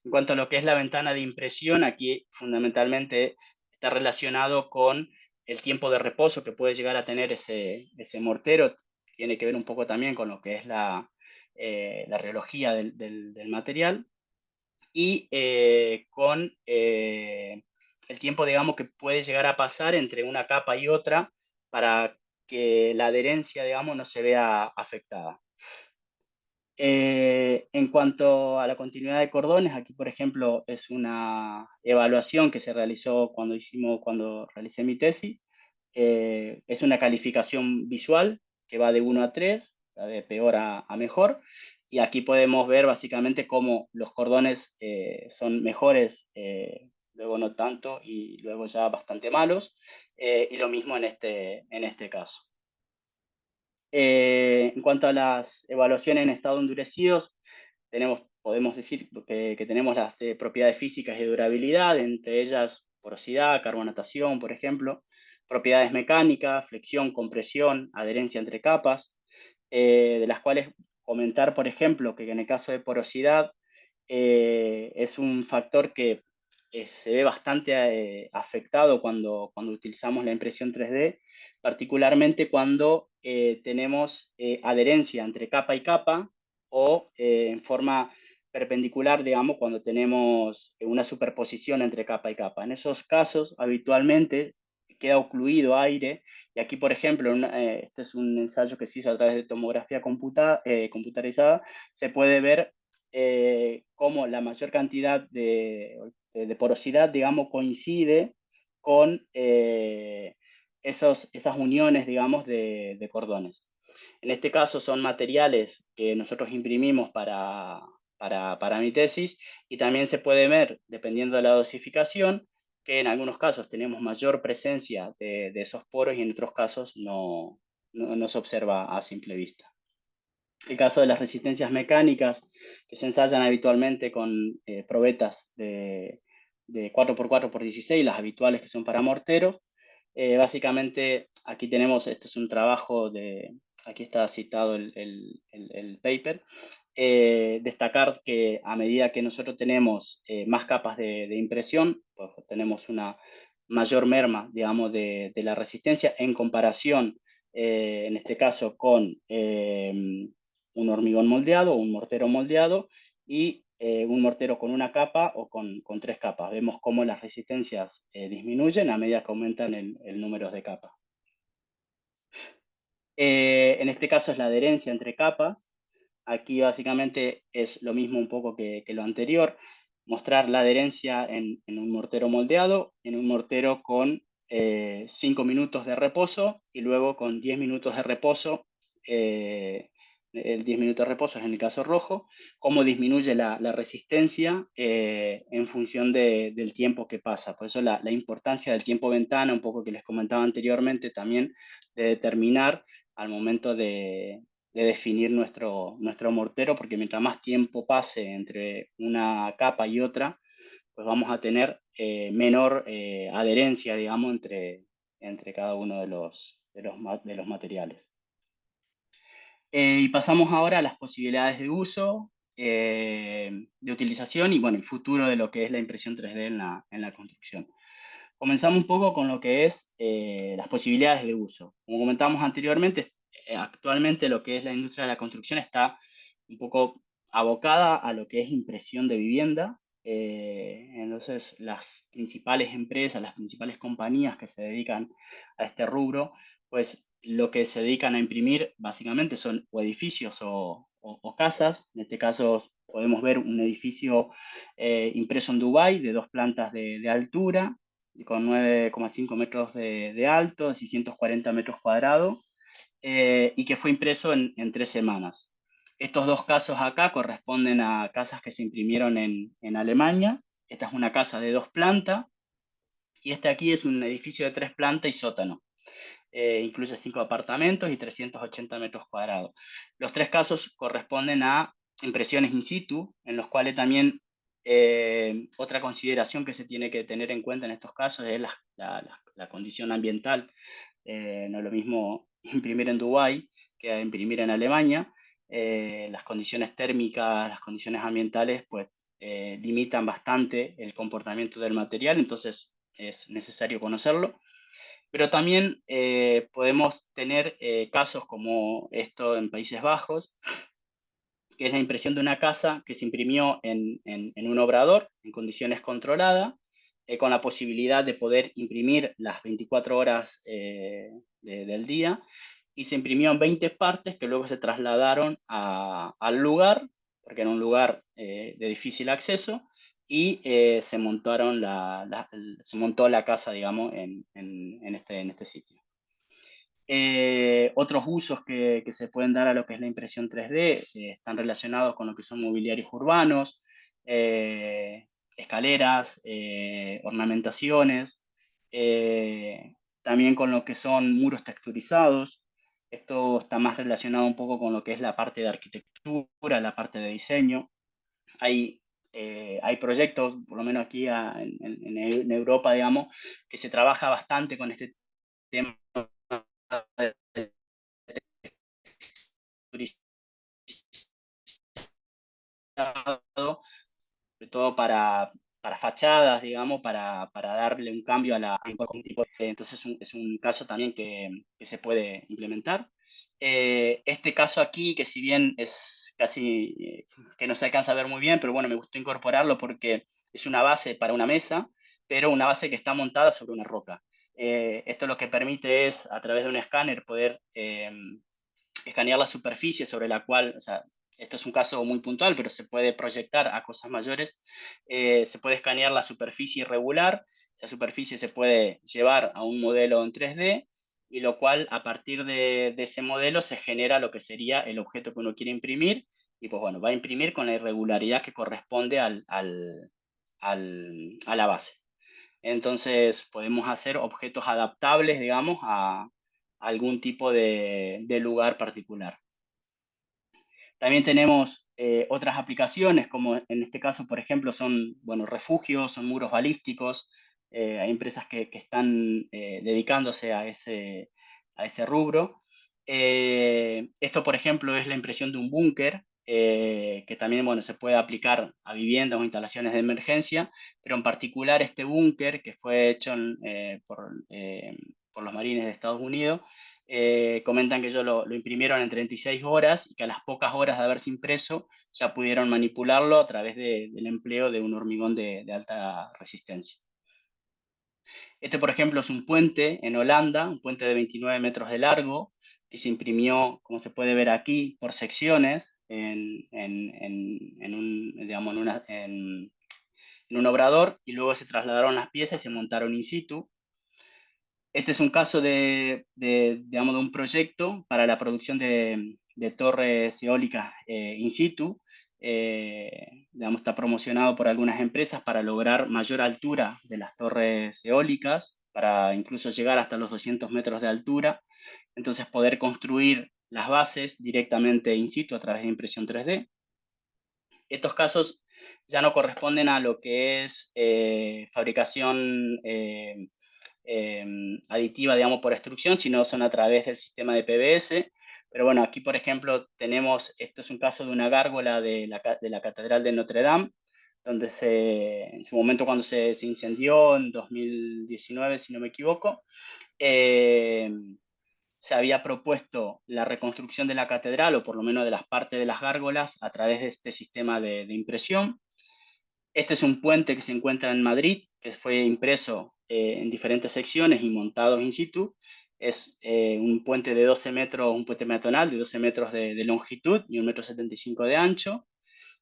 En cuanto a lo que es la ventana de impresión, aquí fundamentalmente está relacionado con el tiempo de reposo que puede llegar a tener ese mortero. Tiene que ver un poco también con lo que es la rheología del material y con el tiempo, digamos, que puede llegar a pasar entre una capa y otra para que la adherencia, digamos, no se vea afectada. En cuanto a la continuidad de cordones, aquí, por ejemplo, es una evaluación que se realizó cuando realicé mi tesis. Es una calificación visual que va de 1 a 3, de peor a mejor. Y aquí podemos ver básicamente cómo los cordones son mejores, luego no tanto, y luego ya bastante malos. Y lo mismo en este caso. En cuanto a las evaluaciones en estado endurecidos, podemos decir que tenemos las propiedades físicas y de durabilidad, entre ellas porosidad, carbonatación, por ejemplo, propiedades mecánicas, flexión, compresión, adherencia entre capas, de las cuales comentar, por ejemplo, que en el caso de porosidad es un factor que se ve bastante afectado cuando utilizamos la impresión 3D, particularmente cuando tenemos adherencia entre capa y capa o en forma perpendicular, digamos, cuando tenemos una superposición entre capa y capa. En esos casos, habitualmente queda ocluido aire, y aquí, por ejemplo, este es un ensayo que se hizo a través de tomografía computarizada, se puede ver cómo la mayor cantidad de porosidad, digamos, coincide con esas uniones, digamos, de cordones. En este caso son materiales que nosotros imprimimos para mi tesis, y también se puede ver, dependiendo de la dosificación, que en algunos casos tenemos mayor presencia de esos poros y en otros casos no se observa a simple vista. El caso de las resistencias mecánicas, que se ensayan habitualmente con probetas de 4x4x16, las habituales que son para morteros. Básicamente, aquí tenemos, esto es un trabajo aquí está citado el paper, destacar que a medida que nosotros tenemos más capas de impresión, pues tenemos una mayor merma, digamos, de la resistencia en comparación, en este caso, con un hormigón moldeado, un mortero moldeado y un mortero con una capa o con 3 capas. Vemos cómo las resistencias disminuyen a medida que aumentan el número de capas. En este caso es la adherencia entre capas. Aquí básicamente es lo mismo un poco que lo anterior. mostrar la adherencia en un mortero moldeado, en un mortero con 5 minutos de reposo y luego con 10 minutos de reposo. El 10 minutos de reposo es en el caso rojo, cómo disminuye la resistencia en función del tiempo que pasa. Por eso la importancia del tiempo ventana, un poco que les comentaba anteriormente, también de determinar al momento de definir nuestro mortero, porque mientras más tiempo pase entre una capa y otra, pues vamos a tener menor adherencia, digamos, entre cada uno de los materiales. Y pasamos ahora a las posibilidades de uso, de utilización y, bueno, el futuro de lo que es la impresión 3D en la construcción. Comenzamos un poco con lo que es las posibilidades de uso. Como comentábamos anteriormente, actualmente lo que es la industria de la construcción está un poco abocada a lo que es impresión de vivienda. Entonces, las principales empresas, las principales compañías que se dedican a este rubro, pues lo que se dedican a imprimir básicamente son o edificios o casas. En este caso podemos ver un edificio impreso en Dubái de 2 plantas de altura, con 9,5 metros de alto, 640 metros cuadrados, y que fue impreso en 3 semanas. Estos 2 casos acá corresponden a casas que se imprimieron en Alemania. Esta es una casa de 2 plantas, y este aquí es un edificio de 3 plantas y sótano. Incluye 5 apartamentos y 380 metros cuadrados. Los 3 casos corresponden a impresiones in situ, en los cuales también otra consideración que se tiene que tener en cuenta en estos casos es la condición ambiental. No es lo mismo imprimir en Dubái que imprimir en Alemania. Las condiciones térmicas, las condiciones ambientales, pues limitan bastante el comportamiento del material, entonces es necesario conocerlo. Pero también podemos tener casos como esto en Países Bajos, que es la impresión de una casa que se imprimió en un obrador en condiciones controladas, con la posibilidad de poder imprimir las 24 horas del día, y se imprimió en 20 partes que luego se trasladaron al lugar, porque era un lugar de difícil acceso, y se se montó la casa, digamos, en este sitio. Otros usos que se pueden dar a lo que es la impresión 3D están relacionados con lo que son mobiliarios urbanos, escaleras, ornamentaciones, también con lo que son muros texturizados. Esto está más relacionado un poco con lo que es la parte de arquitectura, la parte de diseño. Hay proyectos, por lo menos aquí en Europa, digamos, que se trabaja bastante con este tema sobre todo para fachadas, digamos, para darle un cambio a la... Entonces es un caso también que se puede implementar. Este caso aquí, que si bien es casi que no se alcanza a ver muy bien, pero bueno, me gustó incorporarlo porque es una base para una mesa, pero una base que está montada sobre una roca. Esto lo que permite es, a través de un escáner, poder escanear la superficie sobre la cual, o sea, esto es un caso muy puntual, pero se puede proyectar a cosas mayores. Se puede escanear la superficie irregular, esa superficie se puede llevar a un modelo en 3D, y lo cual a partir de ese modelo se genera lo que sería el objeto que uno quiere imprimir, y pues bueno, va a imprimir con la irregularidad que corresponde a la base. Entonces podemos hacer objetos adaptables, digamos, a algún tipo de lugar particular. También tenemos otras aplicaciones, como en este caso, por ejemplo, son, bueno, refugios, son muros balísticos. Hay empresas que están dedicándose a ese rubro. Esto, por ejemplo, es la impresión de un búnker, que también, bueno, se puede aplicar a viviendas o instalaciones de emergencia, pero en particular este búnker, que fue hecho por los marines de Estados Unidos, comentan que ellos lo imprimieron en 36 horas y que a las pocas horas de haberse impreso ya pudieron manipularlo a través del empleo de un hormigón de alta resistencia. Este, por ejemplo, es un puente en Holanda, un puente de 29 metros de largo, que se imprimió, como se puede ver aquí, por secciones, digamos, en un obrador y luego se trasladaron las piezas y se montaron in situ. Este es un caso digamos, de un proyecto para la producción de torres eólicas in situ. Digamos, está promocionado por algunas empresas para lograr mayor altura de las torres eólicas, para incluso llegar hasta los 200 metros de altura. Entonces poder construir las bases directamente in situ a través de impresión 3D. Estos casos ya no corresponden a lo que es fabricación aditiva, digamos, por extrusión, sino son a través del sistema de PBS. Pero bueno, aquí, por ejemplo, tenemos, esto es un caso de una gárgola de la Catedral de Notre Dame, donde en su momento cuando se incendió, en 2019, si no me equivoco, se había propuesto la reconstrucción de la catedral, o por lo menos de las partes de las gárgolas, a través de este sistema de impresión. Este es un puente que se encuentra en Madrid, que fue impreso en diferentes secciones y montados in situ. Es un puente de 12 metros, un puente peatonal de 12 metros de longitud y 1,75 m de ancho.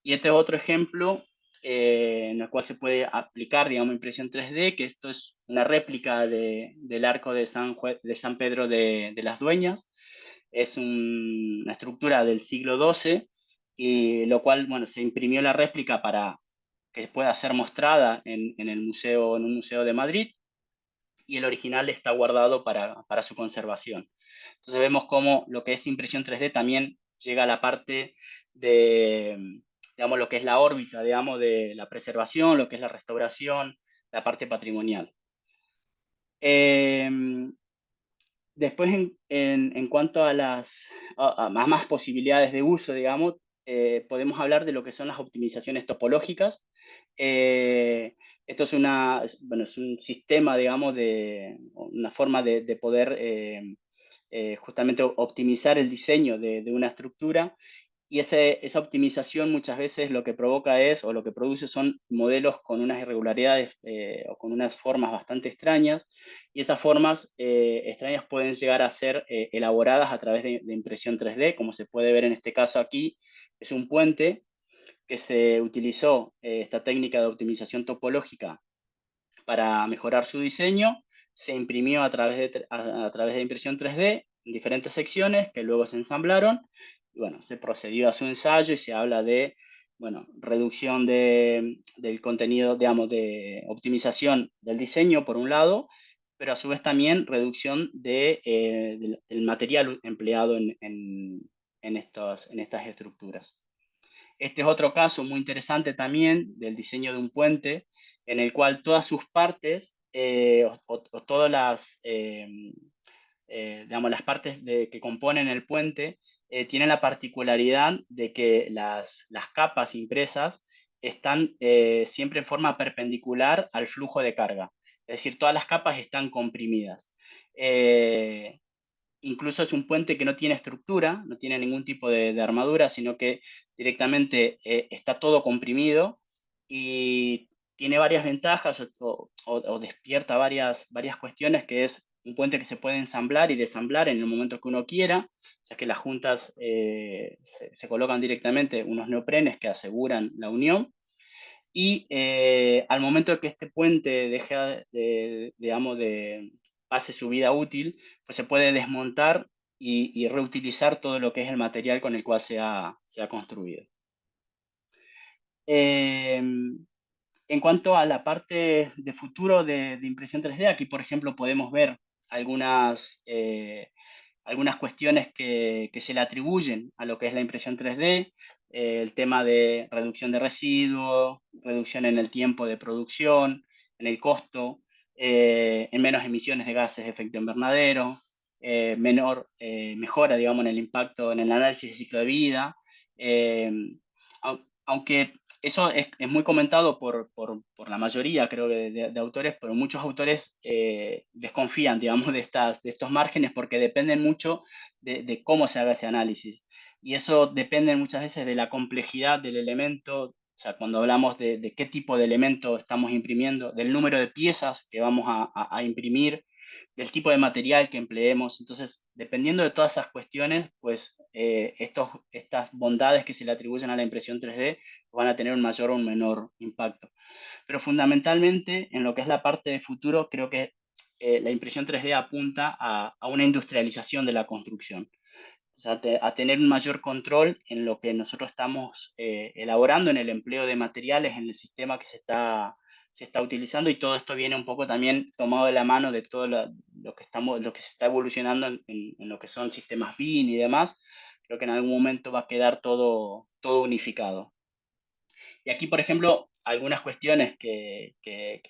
Y este es otro ejemplo en el cual se puede aplicar, digamos, impresión 3D, que esto es una réplica del arco de San Pedro de las Dueñas. Es una estructura del siglo XII, y lo cual, bueno, se imprimió la réplica para que pueda ser mostrada en un museo de Madrid, y el original está guardado para su conservación. Entonces vemos cómo lo que es impresión 3D también llega a la parte de, digamos, lo que es la órbita, digamos, de la preservación, lo que es la restauración, la parte patrimonial. Después, en cuanto a más posibilidades de uso, digamos, podemos hablar de lo que son las optimizaciones topológicas. Esto es es un sistema, digamos, una forma de poder justamente optimizar el diseño de una estructura, y esa optimización muchas veces lo que provoca o lo que produce son modelos con unas irregularidades o con unas formas bastante extrañas, y esas formas extrañas pueden llegar a ser elaboradas a través de impresión 3D, como se puede ver en este caso aquí. Es un puente que se utilizó esta técnica de optimización topológica para mejorar su diseño. Se imprimió a través de impresión 3D en diferentes secciones que luego se ensamblaron. Y bueno, se procedió a su ensayo y se habla de, bueno, reducción del contenido, digamos, de optimización del diseño por un lado, pero a su vez también reducción del material empleado en estas estructuras. Este es otro caso muy interesante también del diseño de un puente, en el cual todas sus partes o todas digamos, las partes que componen el puente tienen la particularidad de que las capas impresas están siempre en forma perpendicular al flujo de carga. Es decir, todas las capas están comprimidas. Incluso es un puente que no tiene estructura, no tiene ningún tipo de armadura, sino que directamente está todo comprimido, y tiene varias ventajas o despierta varias cuestiones, que es un puente que se puede ensamblar y desamblar en el momento que uno quiera, ya que las juntas se colocan directamente unos neoprenes que aseguran la unión. Y al momento de que este puente digamos, pase su vida útil, pues se puede desmontar y reutilizar todo lo que es el material con el cual se ha construido. En cuanto a la parte de futuro de impresión 3D, aquí por ejemplo podemos ver algunas cuestiones que se le atribuyen a lo que es la impresión 3D, el tema de reducción de residuos, reducción en el tiempo de producción, en el costo, en menos emisiones de gases de efecto invernadero, mejora, digamos, en el impacto en el análisis de ciclo de vida, eh, aunque eso es muy comentado por la mayoría, creo, de autores, pero muchos autores desconfían, digamos, de estos márgenes, porque dependen mucho de cómo se haga ese análisis. Y eso depende muchas veces de la complejidad del elemento, o sea, cuando hablamos de qué tipo de elemento estamos imprimiendo, del número de piezas que vamos a imprimir, del tipo de material que empleemos. Entonces, dependiendo de todas esas cuestiones, pues estas bondades que se le atribuyen a la impresión 3D van a tener un mayor o un menor impacto. Pero fundamentalmente, en lo que es la parte de futuro, creo que la impresión 3D apunta a una industrialización de la construcción. O sea, a tener un mayor control en lo que nosotros estamos elaborando, en el empleo de materiales, en el sistema que se está utilizando, y todo esto viene un poco también tomado de la mano de todo lo que se está evolucionando en lo que son sistemas BIM y demás. Creo que en algún momento va a quedar todo unificado. Y aquí, por ejemplo, algunas cuestiones que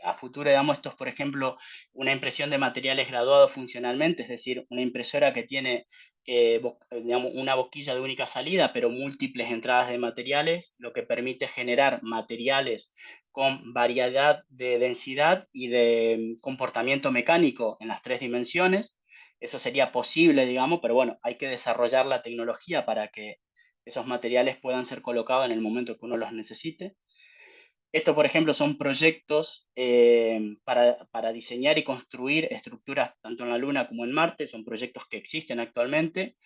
a futuro, digamos, esto es, por ejemplo, una impresión de materiales graduados funcionalmente, es decir, una impresora que tiene, digamos, una boquilla de única salida, pero múltiples entradas de materiales, lo que permite generar materiales con variedad de densidad y de comportamiento mecánico en las 3 dimensiones. Eso sería posible, digamos, pero bueno, hay que desarrollar la tecnología para que esos materiales puedan ser colocados en el momento que uno los necesite. Esto, por ejemplo, son proyectos para diseñar y construir estructuras tanto en la Luna como en Marte, son proyectos que existen actualmente,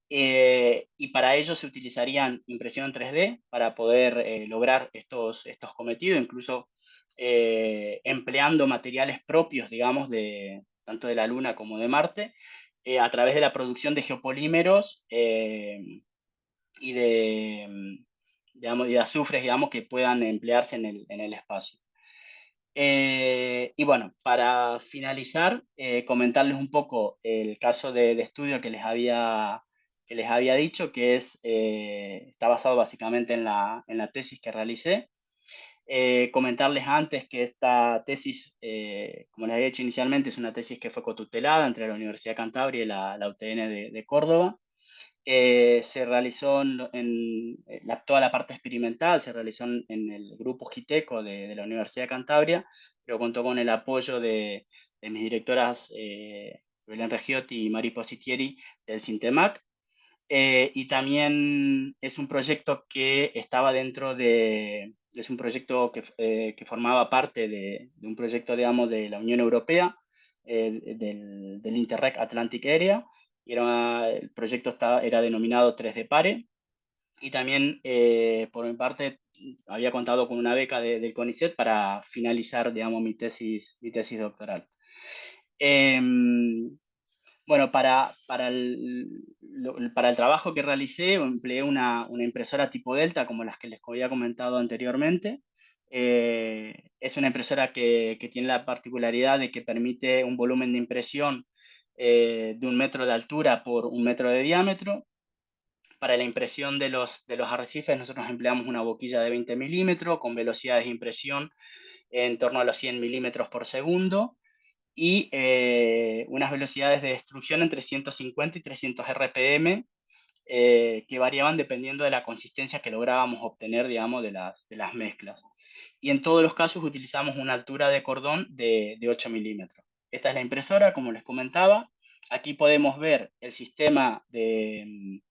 y para ello se utilizarían impresión 3D para poder lograr estos cometidos, incluso empleando materiales propios, digamos, tanto de la Luna como de Marte, a través de la producción de geopolímeros y digamos, y de azufres, digamos, que puedan emplearse en el espacio. Y bueno, para finalizar, comentarles un poco el caso de estudio que les había dicho, que está basado básicamente en la tesis que realicé. Comentarles antes que esta tesis, como les había dicho inicialmente, es una tesis que fue cotutelada entre la Universidad de Cantabria y la UTN de Córdoba. Se realizó toda la parte experimental, se realizó en el grupo Giteco de la Universidad de Cantabria, pero contó con el apoyo de mis directoras Belén Reggiotti y Mari Positieri del Sintemac. Y también es un proyecto que estaba es un proyecto que formaba parte de un proyecto, digamos, de la Unión Europea, del Interreg Atlantic Area, y el proyecto era denominado 3D Pare, y también por mi parte había contado con una beca del CONICET para finalizar, digamos, mi tesis doctoral. Bueno, para el trabajo que realicé empleé una impresora tipo Delta, como las que les había comentado anteriormente. Es una impresora que tiene la particularidad de que permite un volumen de impresión de 1 metro de altura por 1 metro de diámetro. Para la impresión de los arrecifes nosotros empleamos una boquilla de 20 milímetros con velocidades de impresión en torno a los 100 milímetros por segundo, y unas velocidades de destrucción entre 150 y 300 RPM, que variaban dependiendo de la consistencia que lográbamos obtener, digamos, de las mezclas. Y en todos los casos utilizamos una altura de cordón de 8 milímetros. Esta es la impresora, como les comentaba. Aquí podemos ver el sistema de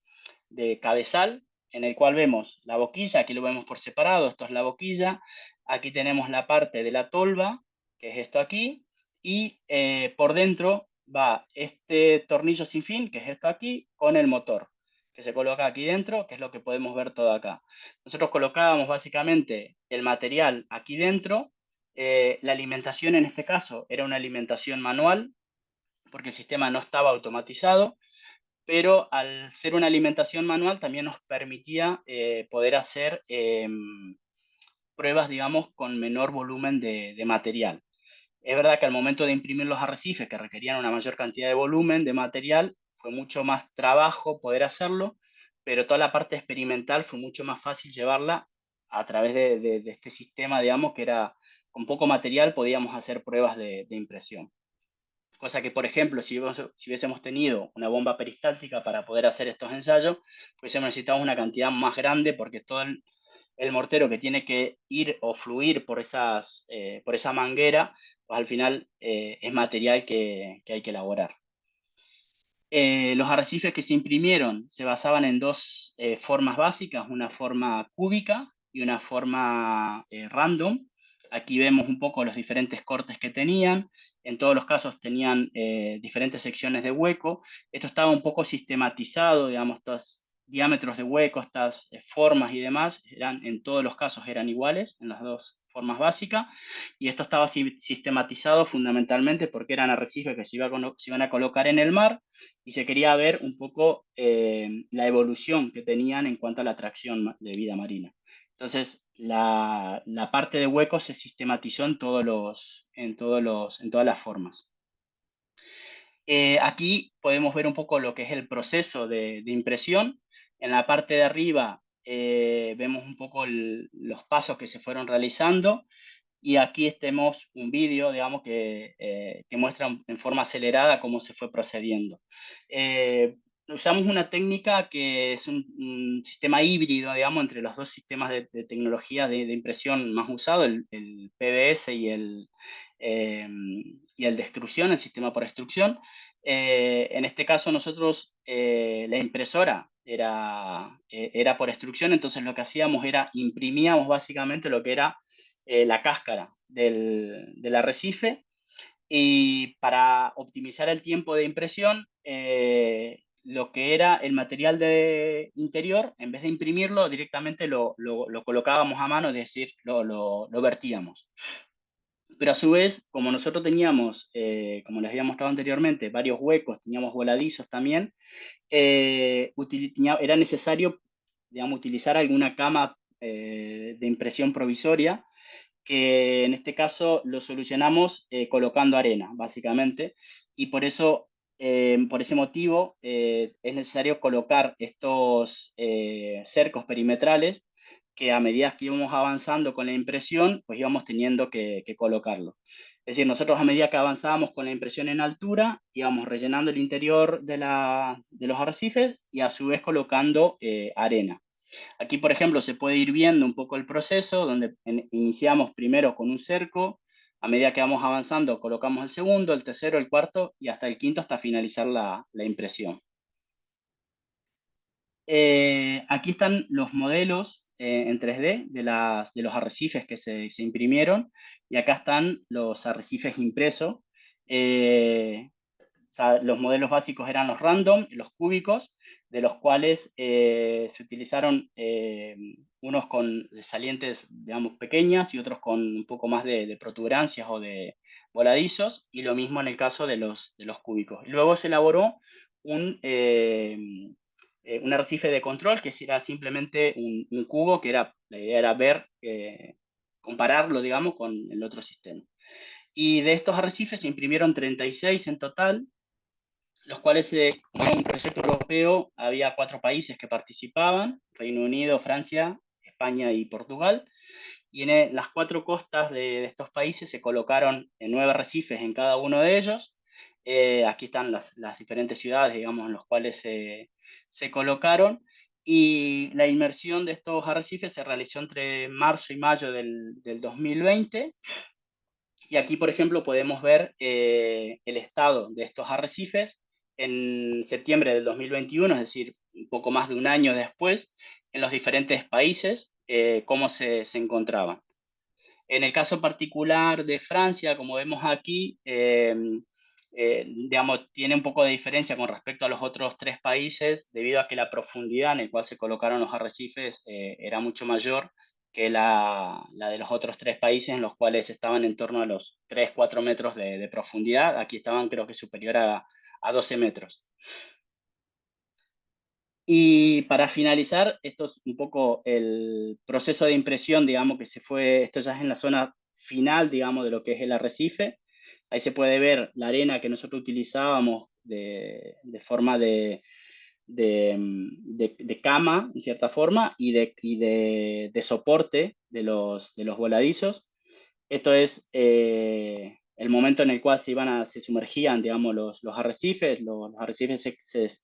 cabezal, en el cual vemos la boquilla, aquí lo vemos por separado, esto es la boquilla. Aquí tenemos la parte de la tolva, que es esto aquí, y por dentro va este tornillo sin fin, que es esto aquí, con el motor, que se coloca aquí dentro, que es lo que podemos ver todo acá. Nosotros colocábamos básicamente el material aquí dentro. La alimentación en este caso era una alimentación manual, porque el sistema no estaba automatizado, pero al ser una alimentación manual también nos permitía poder hacer pruebas, digamos, con menor volumen de material. Es verdad que al momento de imprimir los arrecifes, que requerían una mayor cantidad de volumen de material, fue mucho más trabajo poder hacerlo, pero toda la parte experimental fue mucho más fácil llevarla a través de este sistema, digamos, que era con poco material podíamos hacer pruebas de impresión. Cosa que, por ejemplo, si hubiésemos tenido una bomba peristáltica para poder hacer estos ensayos, pues necesitamos una cantidad más grande, porque todo el mortero que tiene que ir o fluir por esa manguera, pues al final es material que hay que elaborar. Los arrecifes que se imprimieron se basaban en dos formas básicas, una forma cúbica y una forma random. Aquí vemos un poco los diferentes cortes que tenían. en todos los casos tenían diferentes secciones de hueco. Esto estaba un poco sistematizado, digamos, estos diámetros de hueco, estas formas y demás, en todos los casos eran iguales, en las dos formas básicas, y esto estaba sistematizado fundamentalmente porque eran arrecifes que se iban a colocar en el mar, y se quería ver un poco la evolución que tenían en cuanto a la atracción de vida marina. Entonces, la parte de huecos se sistematizó en todas las formas. Aquí podemos ver un poco lo que es el proceso de impresión. En la parte de arriba vemos un poco los pasos que se fueron realizando, y aquí tenemos un vídeo, digamos, que muestra en forma acelerada cómo se fue procediendo. Usamos una técnica que es un sistema híbrido, digamos, entre los dos sistemas de tecnología de impresión más usado, el PBS y el de extrusión, el sistema por extrusión. En este caso nosotros, la impresora era por extrusión, entonces lo que hacíamos era imprimíamos básicamente lo que era la cáscara del arrecife, y para optimizar el tiempo de impresión, lo que era el material de interior, en vez de imprimirlo, directamente lo colocábamos a mano, es decir, lo vertíamos. Pero a su vez, como nosotros teníamos, como les había mostrado anteriormente, varios huecos, teníamos voladizos también, era necesario, digamos, utilizar alguna cama de impresión provisoria, que en este caso lo solucionamos colocando arena, básicamente, y por eso, por ese motivo, es necesario colocar estos cercos perimetrales que a medida que íbamos avanzando con la impresión, pues íbamos teniendo que colocarlo. Es decir, nosotros a medida que avanzábamos con la impresión en altura, íbamos rellenando el interior de los arrecifes y a su vez colocando arena. Aquí, por ejemplo, se puede ir viendo un poco el proceso, donde iniciamos primero con un cerco, a medida que vamos avanzando colocamos el segundo, el tercero, el cuarto y hasta el quinto hasta finalizar la impresión. Aquí están los modelos en 3D de los arrecifes que se imprimieron, y acá están los arrecifes impresos. O sea, los modelos básicos eran los random, los cúbicos, de los cuales se utilizaron unos con salientes, digamos, pequeñas y otros con un poco más de protuberancias o de voladizos, y lo mismo en el caso de los cúbicos. Luego se elaboró un arrecife de control, que era simplemente un cubo, que la idea era ver, compararlo, digamos, con el otro sistema. Y de estos arrecifes se imprimieron 36 en total, los cuales, como era un proyecto europeo, había 4 países que participaban: Reino Unido, Francia, España y Portugal. Y en las 4 costas de estos países se colocaron 9 arrecifes en cada uno de ellos. Aquí están las diferentes ciudades, digamos, en las cuales se colocaron. Y la inmersión de estos arrecifes se realizó entre marzo y mayo del 2020. Y aquí, por ejemplo, podemos ver el estado de estos arrecifes en septiembre del 2021, es decir, un poco más de un año después, en los diferentes países, cómo se encontraban. En el caso particular de Francia, como vemos aquí, digamos, tiene un poco de diferencia con respecto a los otros 3 países, debido a que la profundidad en la cual se colocaron los arrecifes era mucho mayor que la de los otros 3 países, en los cuales estaban en torno a los 3-4 metros de profundidad. Aquí estaban, creo que superior a 12 metros. Y para finalizar, esto es un poco el proceso de impresión, digamos, esto ya es en la zona final, digamos, de lo que es el arrecife. Ahí se puede ver la arena que nosotros utilizábamos de forma de cama, en cierta forma, y de soporte de los voladizos. Esto es el momento en el cual se sumergían, digamos, los arrecifes. Los arrecifes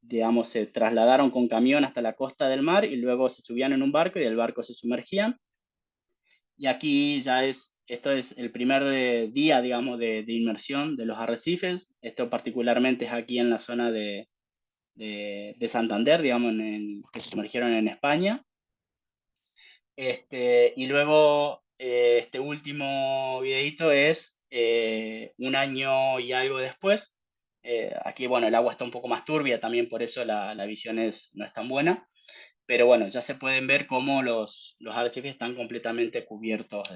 digamos, se trasladaron con camión hasta la costa del mar, y luego se subían en un barco y del barco se sumergían. Y aquí esto es el primer día, digamos, de inmersión de los arrecifes. Esto particularmente es aquí en la zona de Santander, digamos, que se sumergieron en España. Y luego este último videito es un año y algo después. Aquí, bueno, el agua está un poco más turbia, también por eso la visión no es tan buena. Pero bueno, ya se pueden ver cómo los arrecifes están completamente cubiertos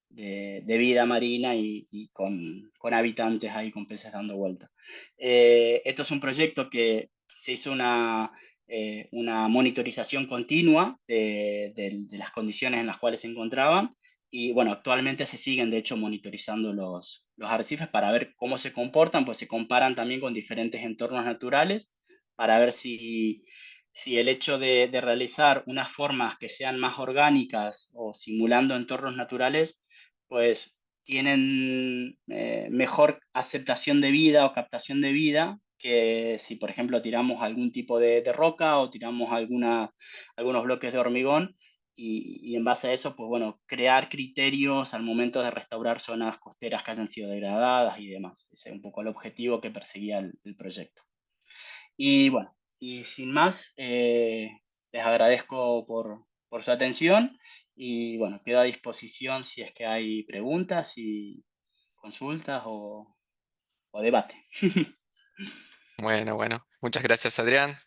de vida marina y con habitantes ahí, con peces dando vuelta. Esto es un proyecto que se hizo una monitorización continua de las condiciones en las cuales se encontraban y bueno, actualmente se siguen de hecho monitorizando los arrecifes para ver cómo se comportan, pues se comparan también con diferentes entornos naturales para ver si el hecho de realizar unas formas que sean más orgánicas o simulando entornos naturales pues tienen mejor aceptación de vida o captación de vida que si, por ejemplo, tiramos algún tipo de roca o tiramos algunos bloques de hormigón y en base a eso, pues bueno, crear criterios al momento de restaurar zonas costeras que hayan sido degradadas y demás. Ese es un poco el objetivo que perseguía el proyecto. Y bueno, y sin más, les agradezco por su atención y bueno, quedo a disposición si es que hay preguntas y consultas o debate. Bueno, bueno. Muchas gracias, Adrián.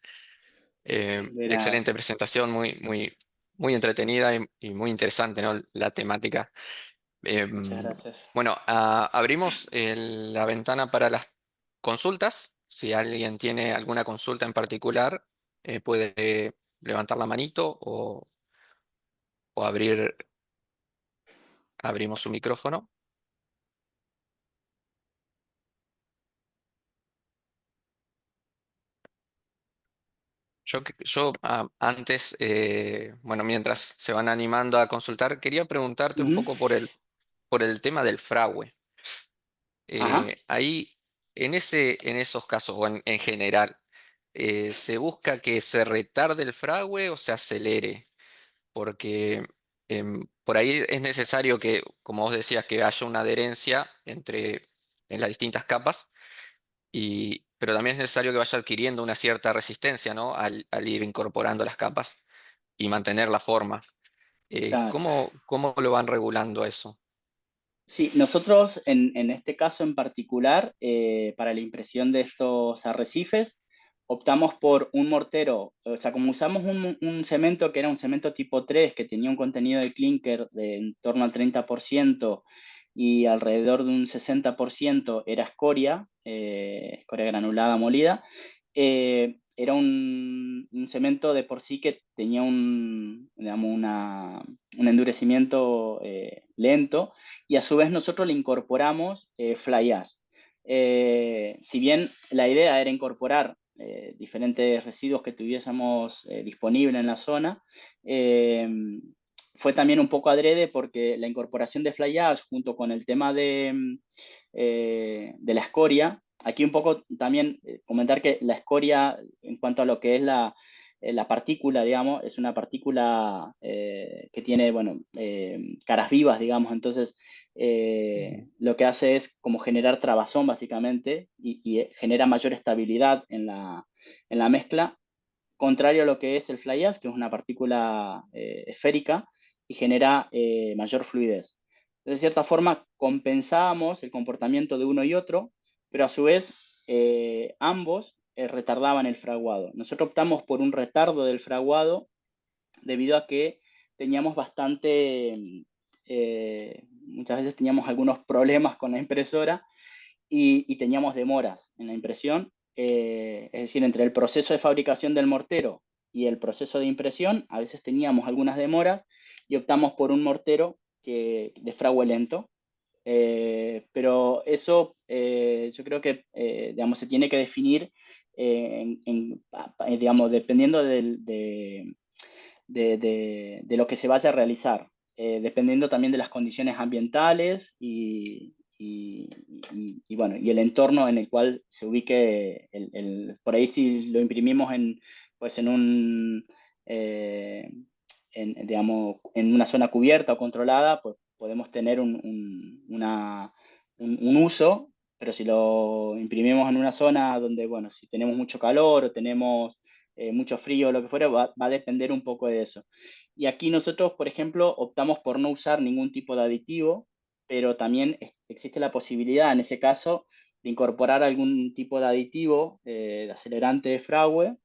De nada, Excelente presentación, muy entretenida y muy interesante, ¿no? La temática. muchas Em, gracias. bueno, abrimos la ventana para las consultas. Si alguien tiene alguna consulta en particular, puede levantar la manito o abrimos su micrófono. Antes, bueno, mientras se van animando a consultar, quería preguntarte un Ujú. poco por el tema del fragüe. Ajá, Ahí, en esos casos, o en general, ¿se busca que se retarde el fragüe o se acelere? Porque por ahí es necesario que, como vos decías, que haya una adherencia en las distintas capas, pero también es necesario que vaya adquiriendo una cierta resistencia, ¿no? Al ir incorporando las capas y mantener la forma. claro. ¿Cómo lo van regulando eso? Sí, nosotros en este caso en particular, para la impresión de estos arrecifes, optamos por un mortero, o sea, como usamos un cemento que era un cemento tipo 3 que tenía un contenido de clinker de en torno al 30% y alrededor de un 60% era escoria, escoria granulada molida, era un cemento de por sí que tenía digamos, un endurecimiento lento y a su vez nosotros le incorporamos fly ash. Si bien la idea era incorporar diferentes residuos que tuviésemos disponibles en la zona, eh, fue también un poco adrede porque la incorporación de fly ash junto con el tema de la escoria, aquí un poco también comentar que la escoria en cuanto a lo que es la partícula, digamos, es una partícula que tiene, bueno, caras vivas, digamos, entonces lo que hace es como generar trabazón básicamente y genera mayor estabilidad en la mezcla, contrario a lo que es el fly ash, que es una partícula esférica y genera mayor fluidez. De cierta forma, compensábamos el comportamiento de uno y otro, pero a su vez ambos retardaban el fraguado. Nosotros optamos por un retardo del fraguado debido a que teníamos muchas veces teníamos algunos problemas con la impresora y teníamos demoras en la impresión. Es decir, entre el proceso de fabricación del mortero y el proceso de impresión, a veces teníamos algunas demoras y optamos por un mortero de fragüe lento. Pero eso yo creo que digamos, se tiene que definir digamos, dependiendo de lo que se vaya a realizar, dependiendo también de las condiciones ambientales y, bueno, y el entorno en el cual se ubique por ahí si lo imprimimos pues eh, digamos, en una zona cubierta o controlada, pues podemos tener un uso, pero si lo imprimimos en una zona donde, bueno, si tenemos mucho calor o tenemos mucho frío o lo que fuera, va a depender un poco de eso. Y aquí nosotros, por ejemplo, optamos por no usar ningún tipo de aditivo pero también existe la posibilidad, en ese caso, de incorporar algún tipo de aditivo, de acelerante de fragua,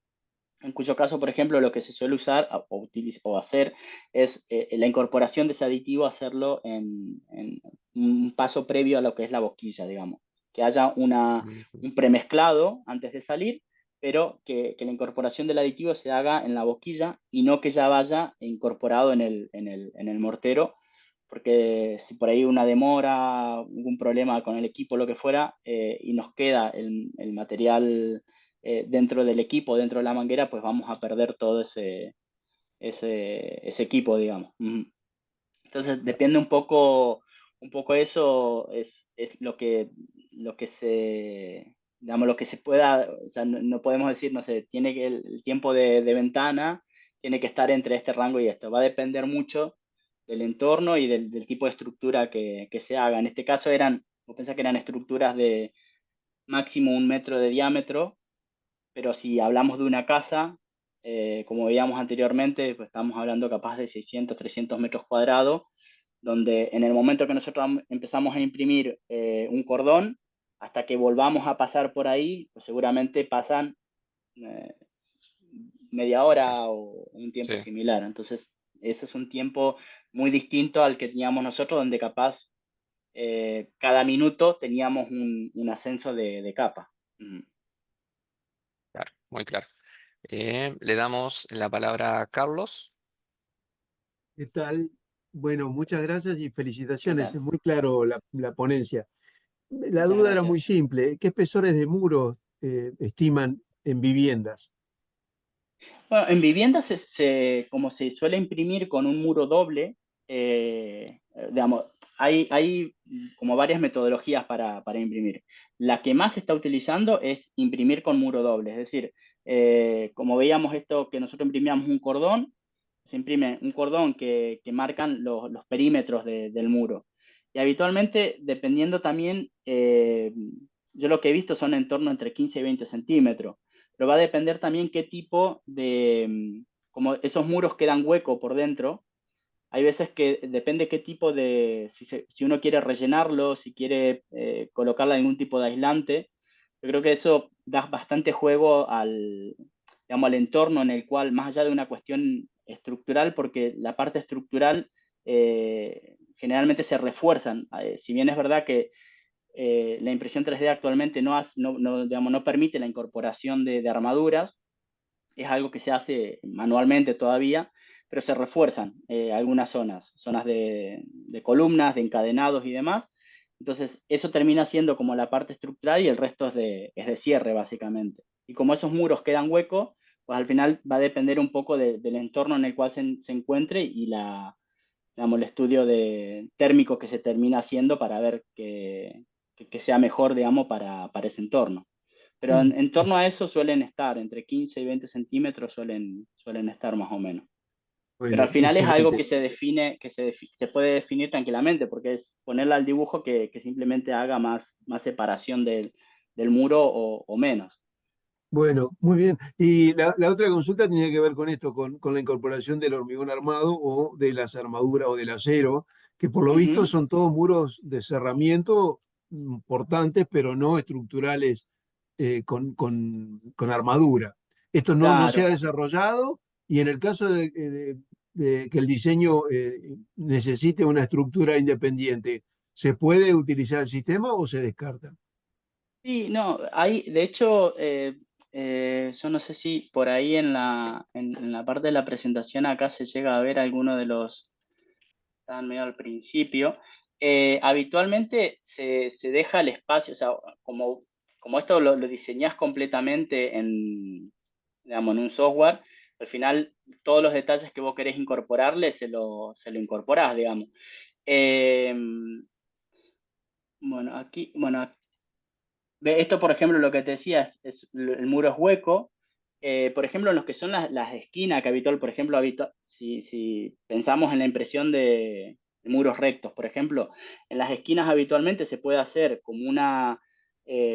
en cuyo caso, por ejemplo, lo que se suele usar o hacer es la incorporación de ese aditivo, hacerlo en un paso previo a lo que es la boquilla, digamos. Que haya un premezclado antes de salir, pero que la incorporación del aditivo se haga en la boquilla y no que ya vaya incorporado en el mortero, porque si por ahí una demora, algún problema con el equipo, lo que fuera, y nos queda el material dentro del equipo, dentro de la manguera, pues vamos a perder todo ese equipo, digamos. Entonces depende un poco eso, es lo que se, digamos, lo que se pueda, o sea, no podemos decir, no sé, tiene que el tiempo de ventana tiene que estar entre este rango y esto. Va a depender mucho del entorno y del tipo de estructura que se haga. En este caso vos pensás que eran estructuras de máximo 1 metro de diámetro, pero si hablamos de una casa, como veíamos anteriormente, pues estamos hablando capaz de 600, 300 metros cuadrados, donde en el momento que nosotros empezamos a imprimir un cordón, hasta que volvamos a pasar por ahí, pues seguramente pasan eh, media hora o un tiempo Sí. similar. Entonces, ese es un tiempo muy distinto al que teníamos nosotros, donde capaz cada minuto teníamos un ascenso de capa. Claro, muy claro. Le damos la palabra a Carlos. ¿Qué tal? Bueno, muchas gracias y ¿Qué felicitaciones. tal? Es muy claro la ponencia. La Muchas duda era muy gracias. simple. ¿Qué espesores de muros estiman en viviendas? Bueno, en viviendas, como se suele imprimir con un muro doble, digamos, hay como varias metodologías para imprimir. La que más se está utilizando es imprimir con muro doble, es decir, como veíamos esto que nosotros imprimíamos un cordón, se imprime un cordón que marcan los perímetros del muro. Y habitualmente, dependiendo también, yo lo que he visto son en torno entre 15 y 20 centímetros, pero va a depender también qué tipo como esos muros quedan hueco por dentro, hay veces que depende qué tipo si uno quiere rellenarlo, si quiere colocarle algún tipo de aislante, yo creo que eso da bastante juego digamos, al entorno en el cual, más allá de una cuestión estructural, porque la parte estructural generalmente se refuerzan. Si bien es verdad que la impresión 3D actualmente digamos, no permite la incorporación de armaduras, es algo que se hace manualmente todavía, pero se refuerzan algunas zonas de columnas, de encadenados y demás. Entonces, eso termina siendo como la parte estructural y el resto es de cierre, básicamente. Y como esos muros quedan huecos, pues al final va a depender un poco del entorno en el cual se encuentre y digamos, el estudio térmico que se termina haciendo para ver que sea mejor, digamos, para ese entorno. Pero Mm. en torno a eso suelen estar, entre 15 y 20 centímetros suelen estar más o menos. Pero al Bueno, final es algo que excelente. se define, se puede definir tranquilamente, porque es ponerle al dibujo que simplemente haga más separación del muro o menos. Bueno, muy bien. Y la otra consulta tenía que ver con esto, con la incorporación del hormigón armado o de las armaduras o del acero, que por lo visto Ujú. son todos muros de cerramiento importantes, pero no estructurales con armadura. Esto no se ha Claro. desarrollado y en el caso de que el diseño necesite una estructura independiente, ¿se puede utilizar el sistema o se descarta? Sí, no, de hecho, yo no sé si por ahí en la parte de la presentación acá se llega a ver alguno de estaban medio al principio. Habitualmente se deja el espacio, o sea, como esto lo diseñás completamente digamos, en un software, al final todos los detalles que vos querés incorporarle se lo incorporás, digamos. Eh, bueno, esto, por ejemplo, lo que te decía el muro es hueco. Por ejemplo, en los que son las esquinas, que habitual, por ejemplo, si pensamos en la impresión de muros rectos, por ejemplo, en las esquinas habitualmente se puede hacer como una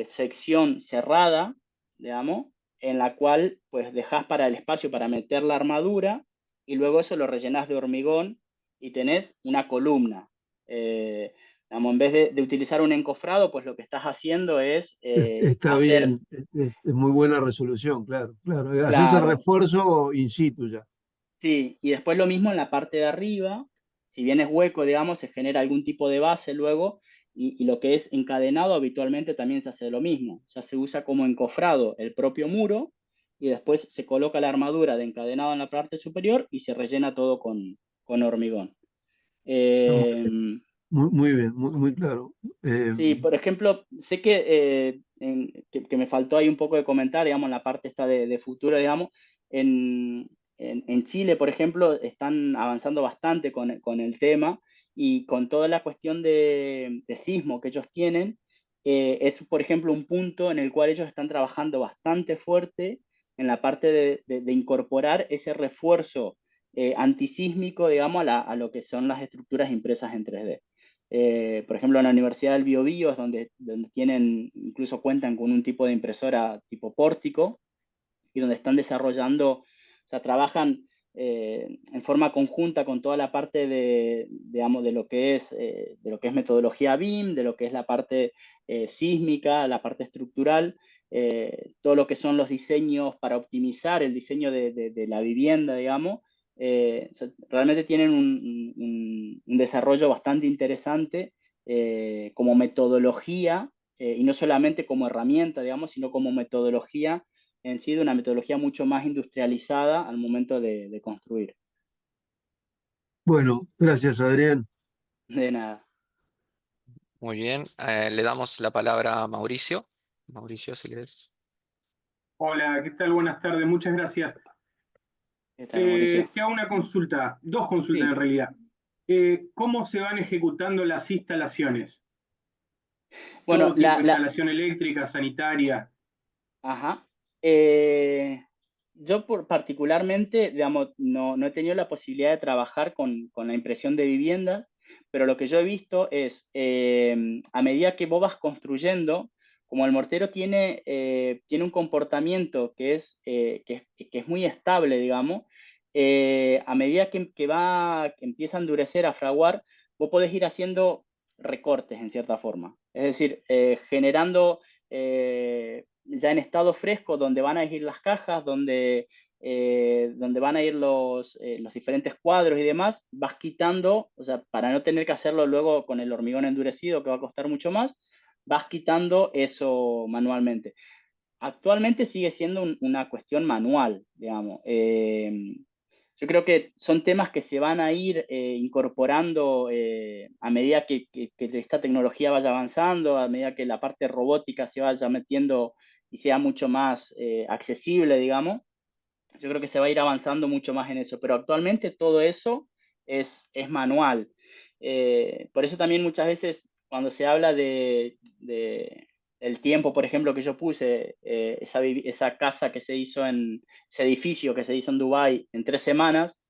sección cerrada, digamos, en la cual pues dejas para el espacio para meter la armadura y luego eso lo rellenas de hormigón y tenés una columna. Digamos, en vez de utilizar un encofrado, pues lo que estás haciendo es Está hacer, bien, es muy buena resolución, claro, claro. Haces el claro, refuerzo in situ ya. sí, y después lo mismo en la parte de arriba, si bien es hueco, digamos, se genera algún tipo de base luego, y lo que es encadenado habitualmente también se hace lo mismo, o sea, se usa como encofrado el propio muro, y después se coloca la armadura de encadenado en la parte superior y se rellena todo con hormigón. Ah, Eh, muy bien, muy claro. Sí, por ejemplo, sé que, que me faltó ahí un poco de comentar, digamos, en la parte esta de futuro, digamos, en, en Chile, por ejemplo, están avanzando bastante con el tema y con toda la cuestión de sismo que ellos tienen, es, por ejemplo, un punto en el cual ellos están trabajando bastante fuerte en la parte de incorporar ese refuerzo antisísmico, digamos, a lo que son las estructuras impresas en 3D. Por ejemplo, en la Universidad del Biobío es donde tienen, incluso cuentan con un tipo de impresora tipo pórtico y donde están desarrollando, o sea, trabajan en forma conjunta con toda la parte de, digamos, de lo que es metodología BIM, de lo que es la parte sísmica, la parte estructural, todo lo que son los diseños para optimizar el diseño de la vivienda, digamos. O sea, realmente tienen un desarrollo bastante interesante como metodología y no solamente como herramienta, digamos, sino como metodología en sí, de una metodología mucho más industrializada al momento de construir. Bueno, gracias, Adrián. De nada. Muy bien. Le damos la palabra a Mauricio. Mauricio, si querés. Hola, ¿qué tal? Buenas tardes, muchas gracias. ¿Qué tal, Mauricio? Te hago una consulta, dos consultas en Sí. realidad. ¿Cómo se van ejecutando las instalaciones? Bueno, Todo tipo de instalación eléctrica, sanitaria. ajá. Yo particularmente, digamos, no he tenido la posibilidad de trabajar con la impresión de viviendas, pero lo que yo he visto es, a medida que vos vas construyendo, como el mortero tiene un comportamiento que es muy estable, digamos, a medida que empieza a endurecer, a fraguar, vos podés ir haciendo recortes en cierta forma. Es decir, generando ya en estado fresco, donde van a ir las cajas, donde van a ir los diferentes cuadros y demás, vas quitando, o sea, para no tener que hacerlo luego con el hormigón endurecido, que va a costar mucho más, vas quitando eso manualmente. Actualmente sigue siendo una cuestión manual, digamos. Yo creo que son temas que se van a ir incorporando a medida que esta tecnología vaya avanzando, a medida que la parte robótica se vaya metiendo y sea mucho más accesible, digamos. Yo creo que se va a ir avanzando mucho más en eso, pero actualmente todo eso es manual. Por eso también muchas veces cuando se habla el tiempo, por ejemplo, que yo puse, esa casa que se hizo ese edificio que se hizo en Dubái en 3 semanas,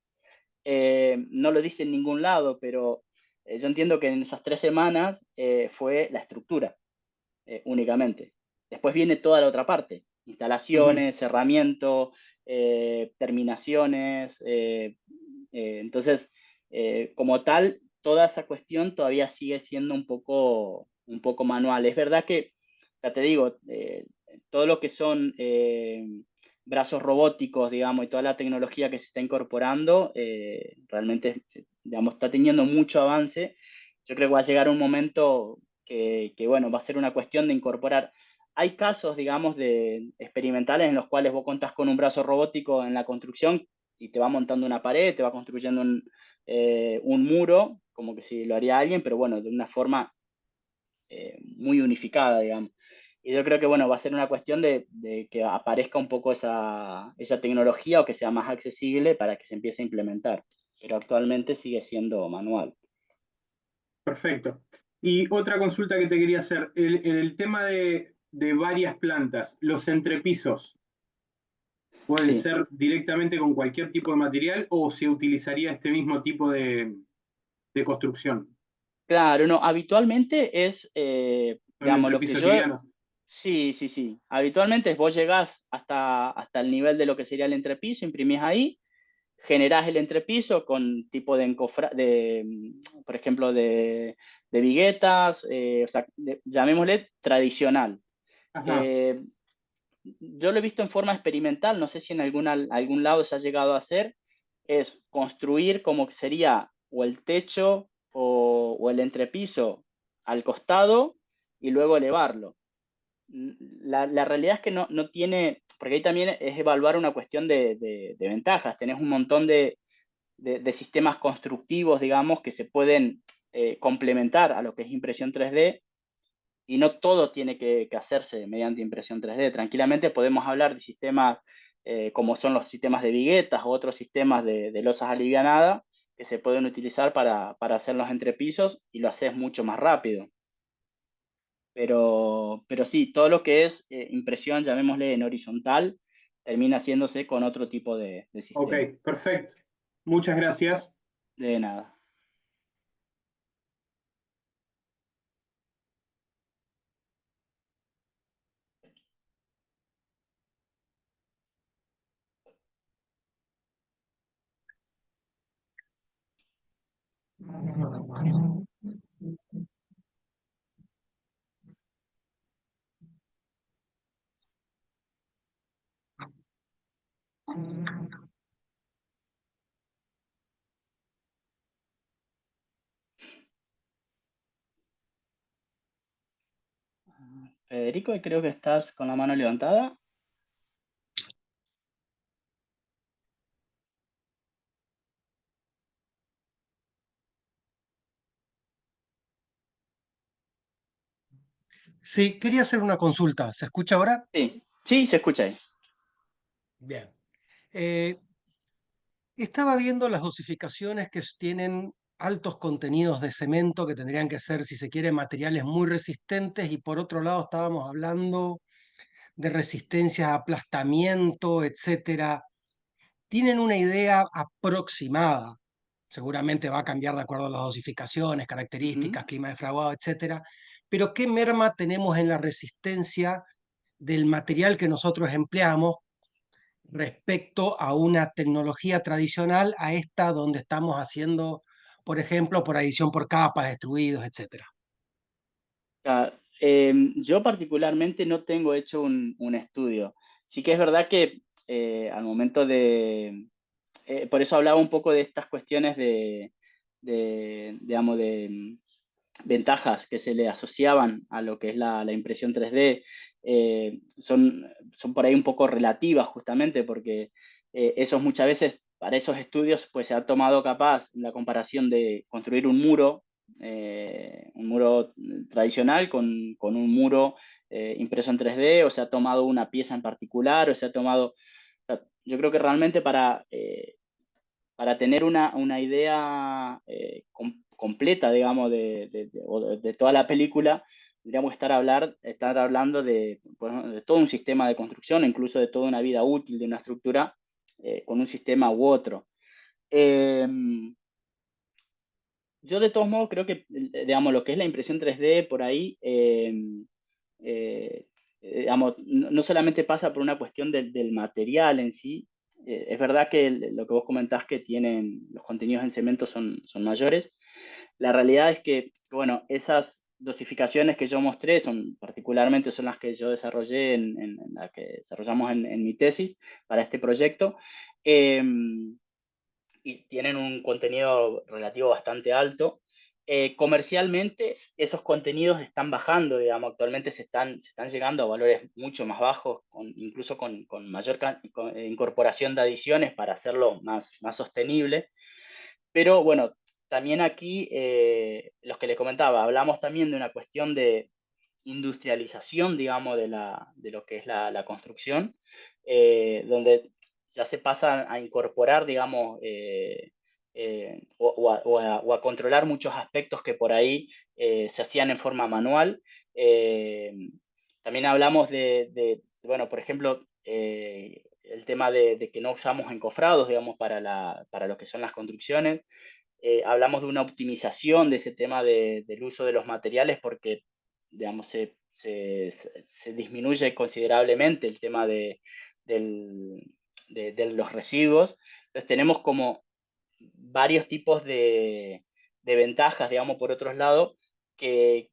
no lo dice en ningún lado, pero yo entiendo que en esas 3 semanas fue la estructura únicamente. Después viene toda la otra parte, Ujú. instalaciones, cerramiento, terminaciones. Entonces, como tal, toda esa cuestión todavía sigue siendo un poco manual. Es verdad que, ya te digo, todo lo que son brazos robóticos, digamos, y toda la tecnología que se está incorporando, realmente, digamos, está teniendo mucho avance. Yo creo que va a llegar un momento bueno, va a ser una cuestión de incorporar. Hay casos, digamos, de experimentales en los cuales vos contás con un brazo robótico en la construcción y te va montando una pared, te va construyendo un muro, como que si lo haría alguien, pero bueno, de una forma muy unificada, digamos. Y yo creo que, bueno, va a ser una cuestión de que aparezca un poco esa tecnología o que sea más accesible para que se empiece a implementar. Pero actualmente sigue siendo manual. Perfecto. Y otra consulta que te quería hacer, el tema de varias plantas, los entrepisos, ¿pueden Sí. ser directamente con cualquier tipo de material o se utilizaría este mismo tipo de construcción? Claro, no, habitualmente es, Son digamos, lo que entrepisos yo. livianos. Sí, sí, sí. Habitualmente vos llegás hasta el nivel de lo que sería el entrepiso, imprimís ahí, generás el entrepiso con tipo de por ejemplo, viguetas, o sea, llamémosle tradicional. Ajá. Yo lo he visto en forma experimental, no sé si en algún lado se ha llegado a hacer, es construir como que sería o el techo o el entrepiso al costado y luego elevarlo. La realidad es que no tiene, porque ahí también es evaluar una cuestión de ventajas. Tenés un montón de sistemas constructivos, digamos, que se pueden complementar a lo que es impresión 3D y no todo tiene que hacerse mediante impresión 3D. Tranquilamente podemos hablar de sistemas como son los sistemas de viguetas u otros sistemas de losas alivianadas que se pueden utilizar para hacer los entrepisos y lo haces mucho más rápido. Pero sí, todo lo que es impresión, llamémosle en horizontal, termina haciéndose con otro tipo de sistema. Ok, perfecto. Muchas gracias. De nada. Federico, creo que estás con la mano levantada. Sí, quería hacer una consulta. ¿Se escucha ahora? Sí, sí, se escucha ahí. Bien. Eh, Estaba viendo las dosificaciones que tienen altos contenidos de cemento, que tendrían que ser, si se quiere, materiales muy resistentes, y por otro lado estábamos hablando de resistencia a aplastamiento, etcétera. ¿Tienen una idea aproximada? Seguramente va a cambiar de acuerdo a las dosificaciones, características, clima de fraguado, etcétera. Pero ¿qué merma tenemos en la resistencia del material que nosotros empleamos respecto a una tecnología tradicional, a esta donde estamos haciendo, por ejemplo, por adición por capas, distribuidos, etcétera? Yo particularmente no tengo hecho un estudio. Sí que es verdad que al momento por eso hablaba un poco de estas cuestiones digamos, de ventajas que se le asociaban a lo que es la impresión 3D. Son por ahí un poco relativas justamente porque esos muchas veces, para esos estudios, pues se ha tomado capaz la comparación de construir un muro tradicional con un muro impreso en 3D, o se ha tomado una pieza en particular, o se ha tomado... O sea, yo creo que realmente para tener una idea completa, digamos, de toda la película, tendríamos que estar hablando de todo un sistema de construcción, incluso de toda una vida útil de una estructura con un sistema u otro. Yo de todos modos creo que, digamos, lo que es la impresión 3D por ahí, digamos, no solamente pasa por una cuestión del material en sí. Es verdad que lo que vos comentás que los contenidos en cemento son mayores. La realidad es que, bueno, esas dosificaciones que yo mostré particularmente son las que yo desarrollé en las que desarrollamos en mi tesis para este proyecto. Y tienen un contenido relativo bastante alto. Comercialmente, esos contenidos están bajando, digamos, actualmente se están llegando a valores mucho más bajos, incluso con mayor incorporación de adiciones para hacerlo más sostenible. Pero bueno, también aquí, los que les comentaba, hablamos también de una cuestión de industrialización, digamos, de lo que es la construcción, donde ya se pasa a incorporar, digamos, o a controlar muchos aspectos que por ahí se hacían en forma manual. También hablamos bueno, por ejemplo, el tema de que no usamos encofrados, digamos, para lo que son las construcciones. Hablamos de una optimización de ese tema del uso de los materiales porque, digamos, se disminuye considerablemente el tema de los residuos. Entonces tenemos como varios tipos de ventajas, digamos, por otro lado, que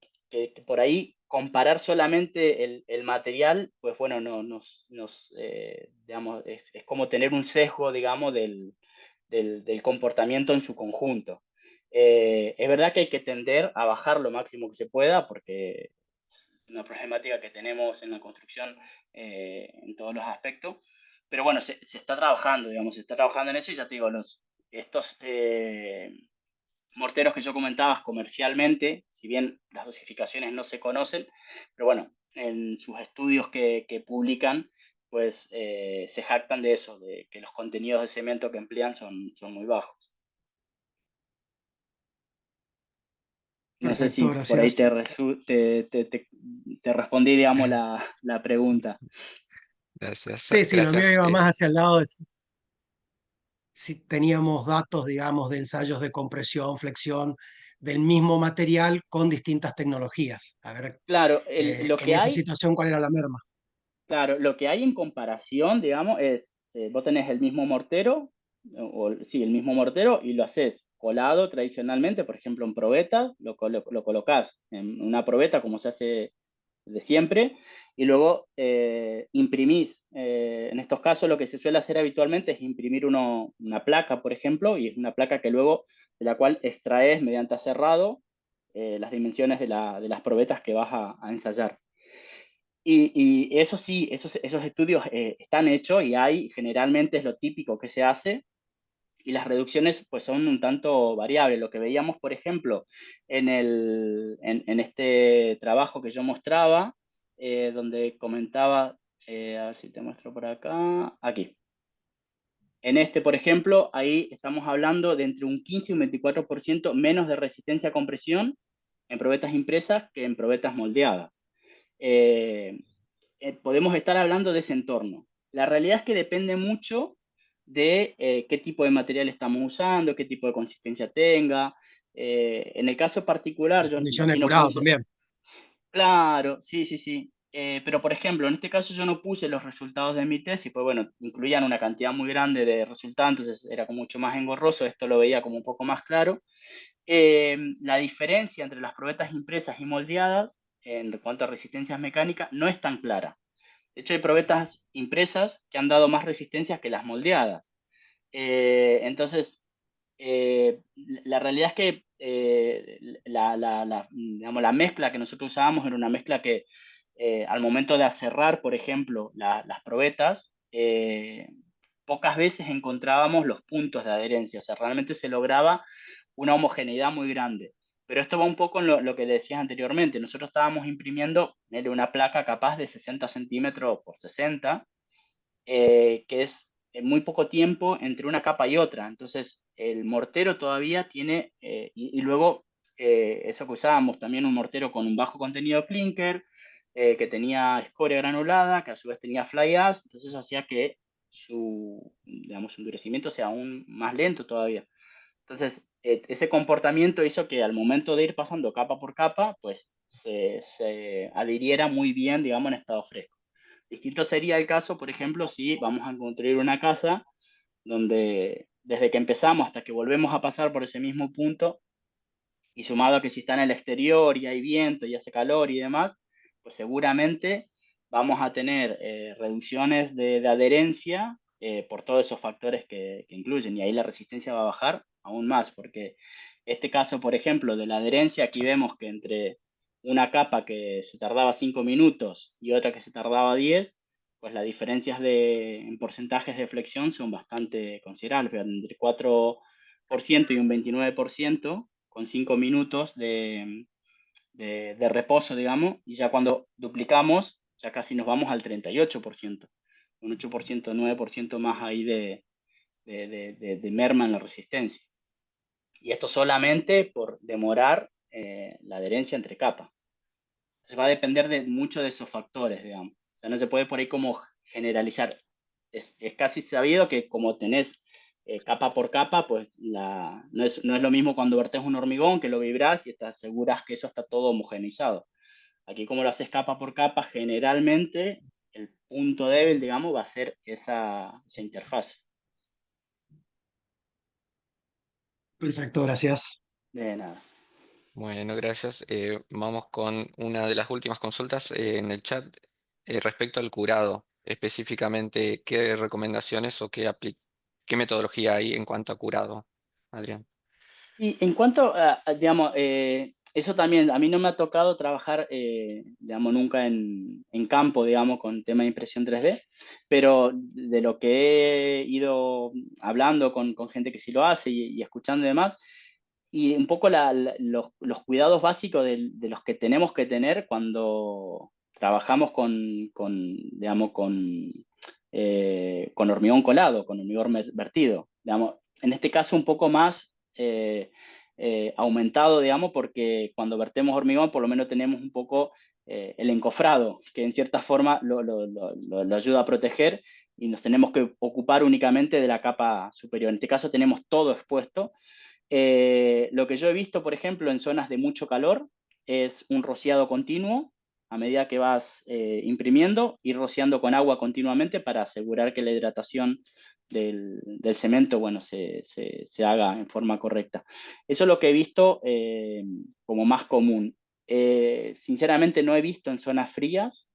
por ahí comparar solamente el material, pues bueno, no, digamos, es como tener un sesgo, digamos, del comportamiento en su conjunto. Es verdad que hay que tender a bajar lo máximo que se pueda, porque es una problemática que tenemos en la construcción en todos los aspectos, pero bueno, se está trabajando, digamos, se está trabajando en eso y ya te digo, estos morteros que yo comentaba comercialmente, si bien las dosificaciones no se conocen, pero bueno, en sus estudios que publican, pues se jactan de eso, de que los contenidos de cemento que emplean son muy bajos. No sé Perfecto, si por ahí gracias. te respondí, digamos, la pregunta. Gracias, Sí, sí, lo mío gracias. iba más hacia el lado de si teníamos datos, digamos, de ensayos de compresión, flexión del mismo material con distintas tecnologías. A ver, Claro, lo en que esa hay, situación, ¿cuál era la merma? claro, lo que hay en comparación, digamos, es, vos tenés el mismo mortero, sí, el mismo mortero, y lo haces colado tradicionalmente, por ejemplo, en probeta, lo colocás en una probeta como se hace de siempre, y luego imprimís. En estos casos lo que se suele hacer habitualmente es imprimir una placa, por ejemplo, y es una placa que luego, de la cual extraes mediante aserrado las dimensiones de las probetas que vas a ensayar. Y eso sí, esos estudios están hechos y hay, generalmente es lo típico que se hace, y las reducciones pues son un tanto variables. Lo que veíamos, por ejemplo, en este trabajo que yo mostraba, donde comentaba, a ver si te muestro por acá, aquí. En este, por ejemplo, ahí estamos hablando de entre un 15 y un 24% menos de resistencia a compresión en probetas impresas que en probetas moldeadas. Eh, Podemos estar hablando de ese entorno. La realidad es que depende mucho de qué tipo de material estamos usando, qué tipo de consistencia tenga. En el caso particular, Las yo condiciones aquí de no curado puse, también. claro, sí, sí, sí. Pero por ejemplo, en este caso yo no puse los resultados de mi tesis, pues bueno, incluían una cantidad muy grande de resultados, entonces era como mucho más engorroso, esto lo veía como un poco más claro. La diferencia entre las probetas impresas y moldeadas en cuanto a resistencias mecánicas no es tan clara. De hecho, hay probetas impresas que han dado más resistencia que las moldeadas. Entonces, la realidad es que digamos, la mezcla que nosotros usábamos era una mezcla que al momento de aserrar, por ejemplo, las probetas, pocas veces encontrábamos los puntos de adherencia. O sea, realmente se lograba una homogeneidad muy grande. Pero esto va un poco en lo que decías anteriormente. Nosotros estábamos imprimiendo una placa capaz de 60 centímetros por 60, que es en muy poco tiempo entre una capa y otra. Entonces, el mortero todavía tiene, y luego eso que usábamos, también un mortero con un bajo contenido de clinker, que tenía escoria granulada, que a su vez tenía fly ash, entonces eso hacía que digamos, su endurecimiento sea aún más lento todavía. Entonces, ese comportamiento hizo que al momento de ir pasando capa por capa, pues se adhiriera muy bien, digamos, en estado fresco. Distinto sería el caso, por ejemplo, si vamos a construir una casa donde desde que empezamos hasta que volvemos a pasar por ese mismo punto, y sumado a que si está en el exterior y hay viento y hace calor y demás, pues seguramente vamos a tener reducciones de adherencia por todos esos factores que incluyen, y ahí la resistencia va a bajar aún más, porque este caso, por ejemplo, de la adherencia, aquí vemos que entre una capa que se tardaba 5 minutos y otra que se tardaba 10, pues las diferencias en porcentajes de flexión son bastante considerables, entre 4% y un 29%, con 5 minutos de reposo, digamos, y ya cuando duplicamos, ya casi nos vamos al 38%, un 8%, 9% más ahí de merma en la resistencia. Y esto solamente por demorar la adherencia entre capas. Entonces va a depender de muchos de esos factores, digamos. O sea, no se puede por ahí como generalizar. Es casi sabido que como tenés capa por capa, pues no es lo mismo cuando vertés un hormigón que lo vibrás y te aseguras que eso está todo homogeneizado. Aquí como lo haces capa por capa, generalmente el punto débil, digamos, va a ser esa interfaz. Perfecto, gracias. De nada. Bueno, gracias. Vamos con una de las últimas consultas en el chat respecto al curado. Específicamente, ¿qué recomendaciones o qué metodología hay en cuanto a curado, Adrián? Y en cuanto digamos, eso también, a mí no me ha tocado trabajar, digamos, nunca en campo, digamos, con tema de impresión 3D, pero de lo que he ido hablando con gente que sí lo hace y escuchando y demás, y un poco los cuidados básicos de los que tenemos que tener cuando trabajamos digamos, con hormigón colado, con hormigón vertido. Digamos, en este caso un poco más aumentado, digamos, porque cuando vertemos hormigón por lo menos tenemos un poco el encofrado, que en cierta forma lo ayuda a proteger y nos tenemos que ocupar únicamente de la capa superior. En este caso tenemos todo expuesto. Lo que yo he visto, por ejemplo, en zonas de mucho calor es un rociado continuo a medida que vas imprimiendo, ir rociando con agua continuamente para asegurar que la hidratación del cemento, bueno, se haga en forma correcta. Eso es lo que he visto como más común. Sinceramente no he visto en zonas frías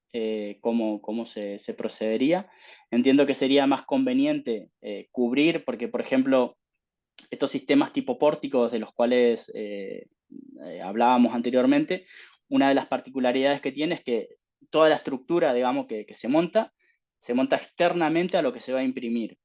cómo se procedería. Entiendo que sería más conveniente cubrir, porque por ejemplo, estos sistemas tipo pórticos de los cuales hablábamos anteriormente, una de las particularidades que tiene es que toda la estructura, digamos, que se monta externamente a lo que se va a imprimir.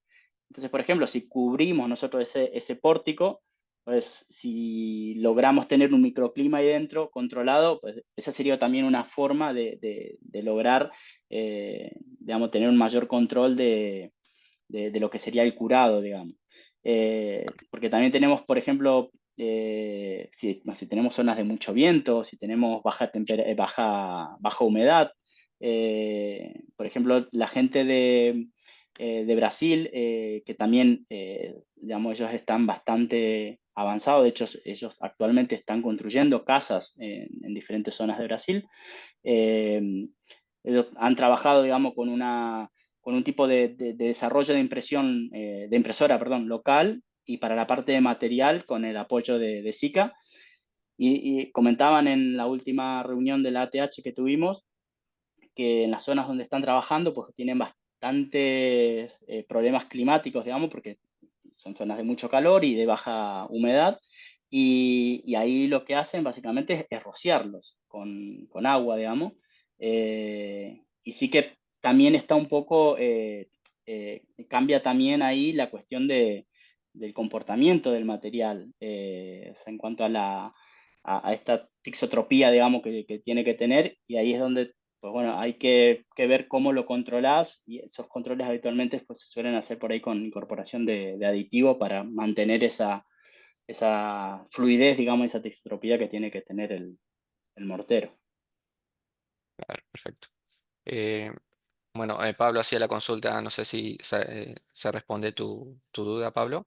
Entonces, por ejemplo, si cubrimos nosotros ese pórtico, pues si logramos tener un microclima ahí dentro controlado, pues esa sería también una forma de lograr, digamos, tener un mayor control de lo que sería el curado, digamos. Porque también tenemos, por ejemplo, si tenemos zonas de mucho viento, si tenemos baja humedad, por ejemplo, la gente de Brasil, que también, digamos, ellos están bastante avanzados, de hecho, ellos actualmente están construyendo casas en diferentes zonas de Brasil. Ellos han trabajado, digamos, con un tipo de desarrollo de impresión, de impresora, perdón, local y para la parte de material con el apoyo de SICA. Y comentaban en la última reunión de la ATH que tuvimos que en las zonas donde están trabajando pues tienen bastantes problemas climáticos, digamos, porque son zonas de mucho calor y de baja humedad. Y ahí lo que hacen básicamente es rociarlos con agua, digamos. Y sí que también está un poco, cambia también ahí la cuestión del comportamiento del material, o sea, en cuanto a esta tixotropía, digamos, que tiene que tener, y ahí es donde, pues bueno, hay que ver cómo lo controlás, y esos controles habitualmente pues, se suelen hacer por ahí con incorporación de aditivo para mantener esa fluidez, digamos, esa tixotropía que tiene que tener el mortero. Claro, perfecto. Eh, bueno, Pablo hacía la consulta, no sé si se responde tu duda, Pablo.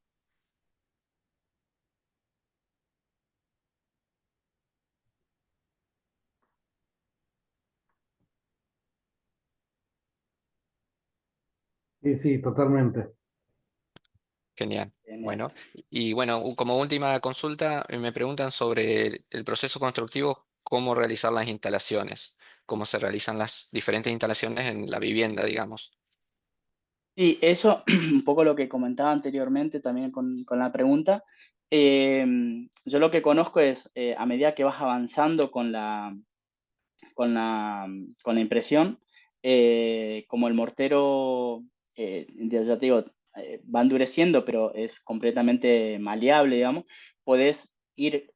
Sí, sí, totalmente. Genial. Genial. Bueno, y bueno, como última consulta, me preguntan sobre el proceso constructivo, cómo realizar las instalaciones, cómo se realizan las diferentes instalaciones en la vivienda, digamos. Sí, eso, un poco lo que comentaba anteriormente también con la pregunta. Yo lo que conozco es, a medida que vas avanzando con la impresión, como el mortero, ya te digo, va endureciendo, pero es completamente maleable, digamos, podés ir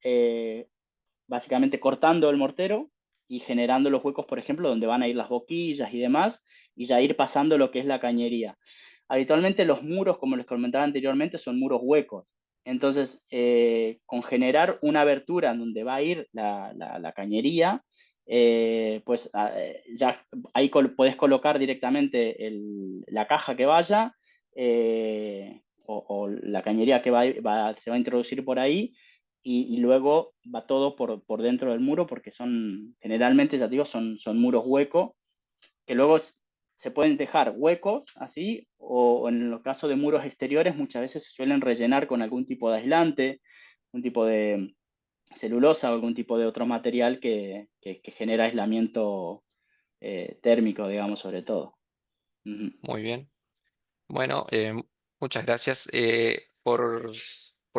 básicamente cortando el mortero y generando los huecos, por ejemplo, donde van a ir las boquillas y demás, y ya ir pasando lo que es la cañería. Habitualmente los muros, como les comentaba anteriormente, son muros huecos. Entonces, con generar una abertura en donde va a ir la cañería, pues ya ahí puedes colocar directamente la caja que vaya o la cañería que se va a introducir por ahí y luego va todo por dentro del muro porque generalmente, ya te digo, son muros huecos que luego se pueden dejar huecos así o en los casos de muros exteriores muchas veces se suelen rellenar con algún tipo de aislante, un tipo celulosa o algún tipo de otro material que genera aislamiento térmico, digamos, sobre todo. Ujú. Muy bien. Bueno, muchas gracias. Por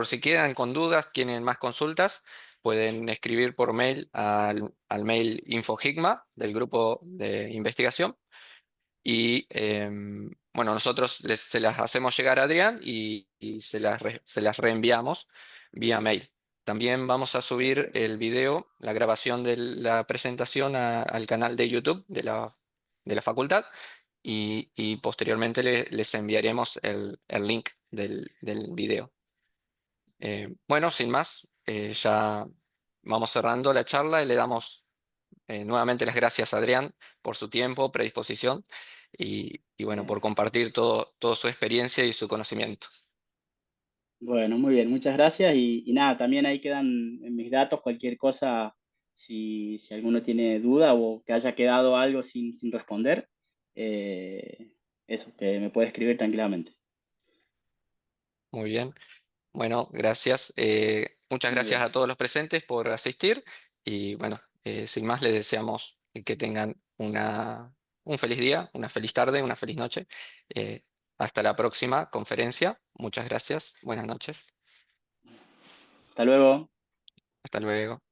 si quedan con dudas, tienen más consultas, pueden escribir por mail al mail InfoHigma del grupo de investigación. Y bueno, nosotros se las hacemos llegar a Adrián y se las reenviamos vía mail. También vamos a subir el video, la grabación de la presentación al canal de YouTube de la facultad y posteriormente les enviaremos el link del video. Bueno, sin más, ya vamos cerrando la charla y le damos nuevamente las gracias a Adrián por su tiempo, predisposición y bueno, por compartir toda su experiencia y su conocimiento. Bueno, muy bien, muchas gracias y nada, también ahí quedan mis datos, cualquier cosa, si alguno tiene duda o que haya quedado algo sin responder, eso, que me puede escribir tranquilamente. Muy bien. Bueno, gracias. Muchas Muy gracias bien. a todos los presentes por asistir y bueno, sin más les deseamos que tengan un feliz día, una feliz tarde, una feliz noche. Eh, Hasta la próxima conferencia. Muchas gracias. Buenas noches. Hasta luego. Hasta luego.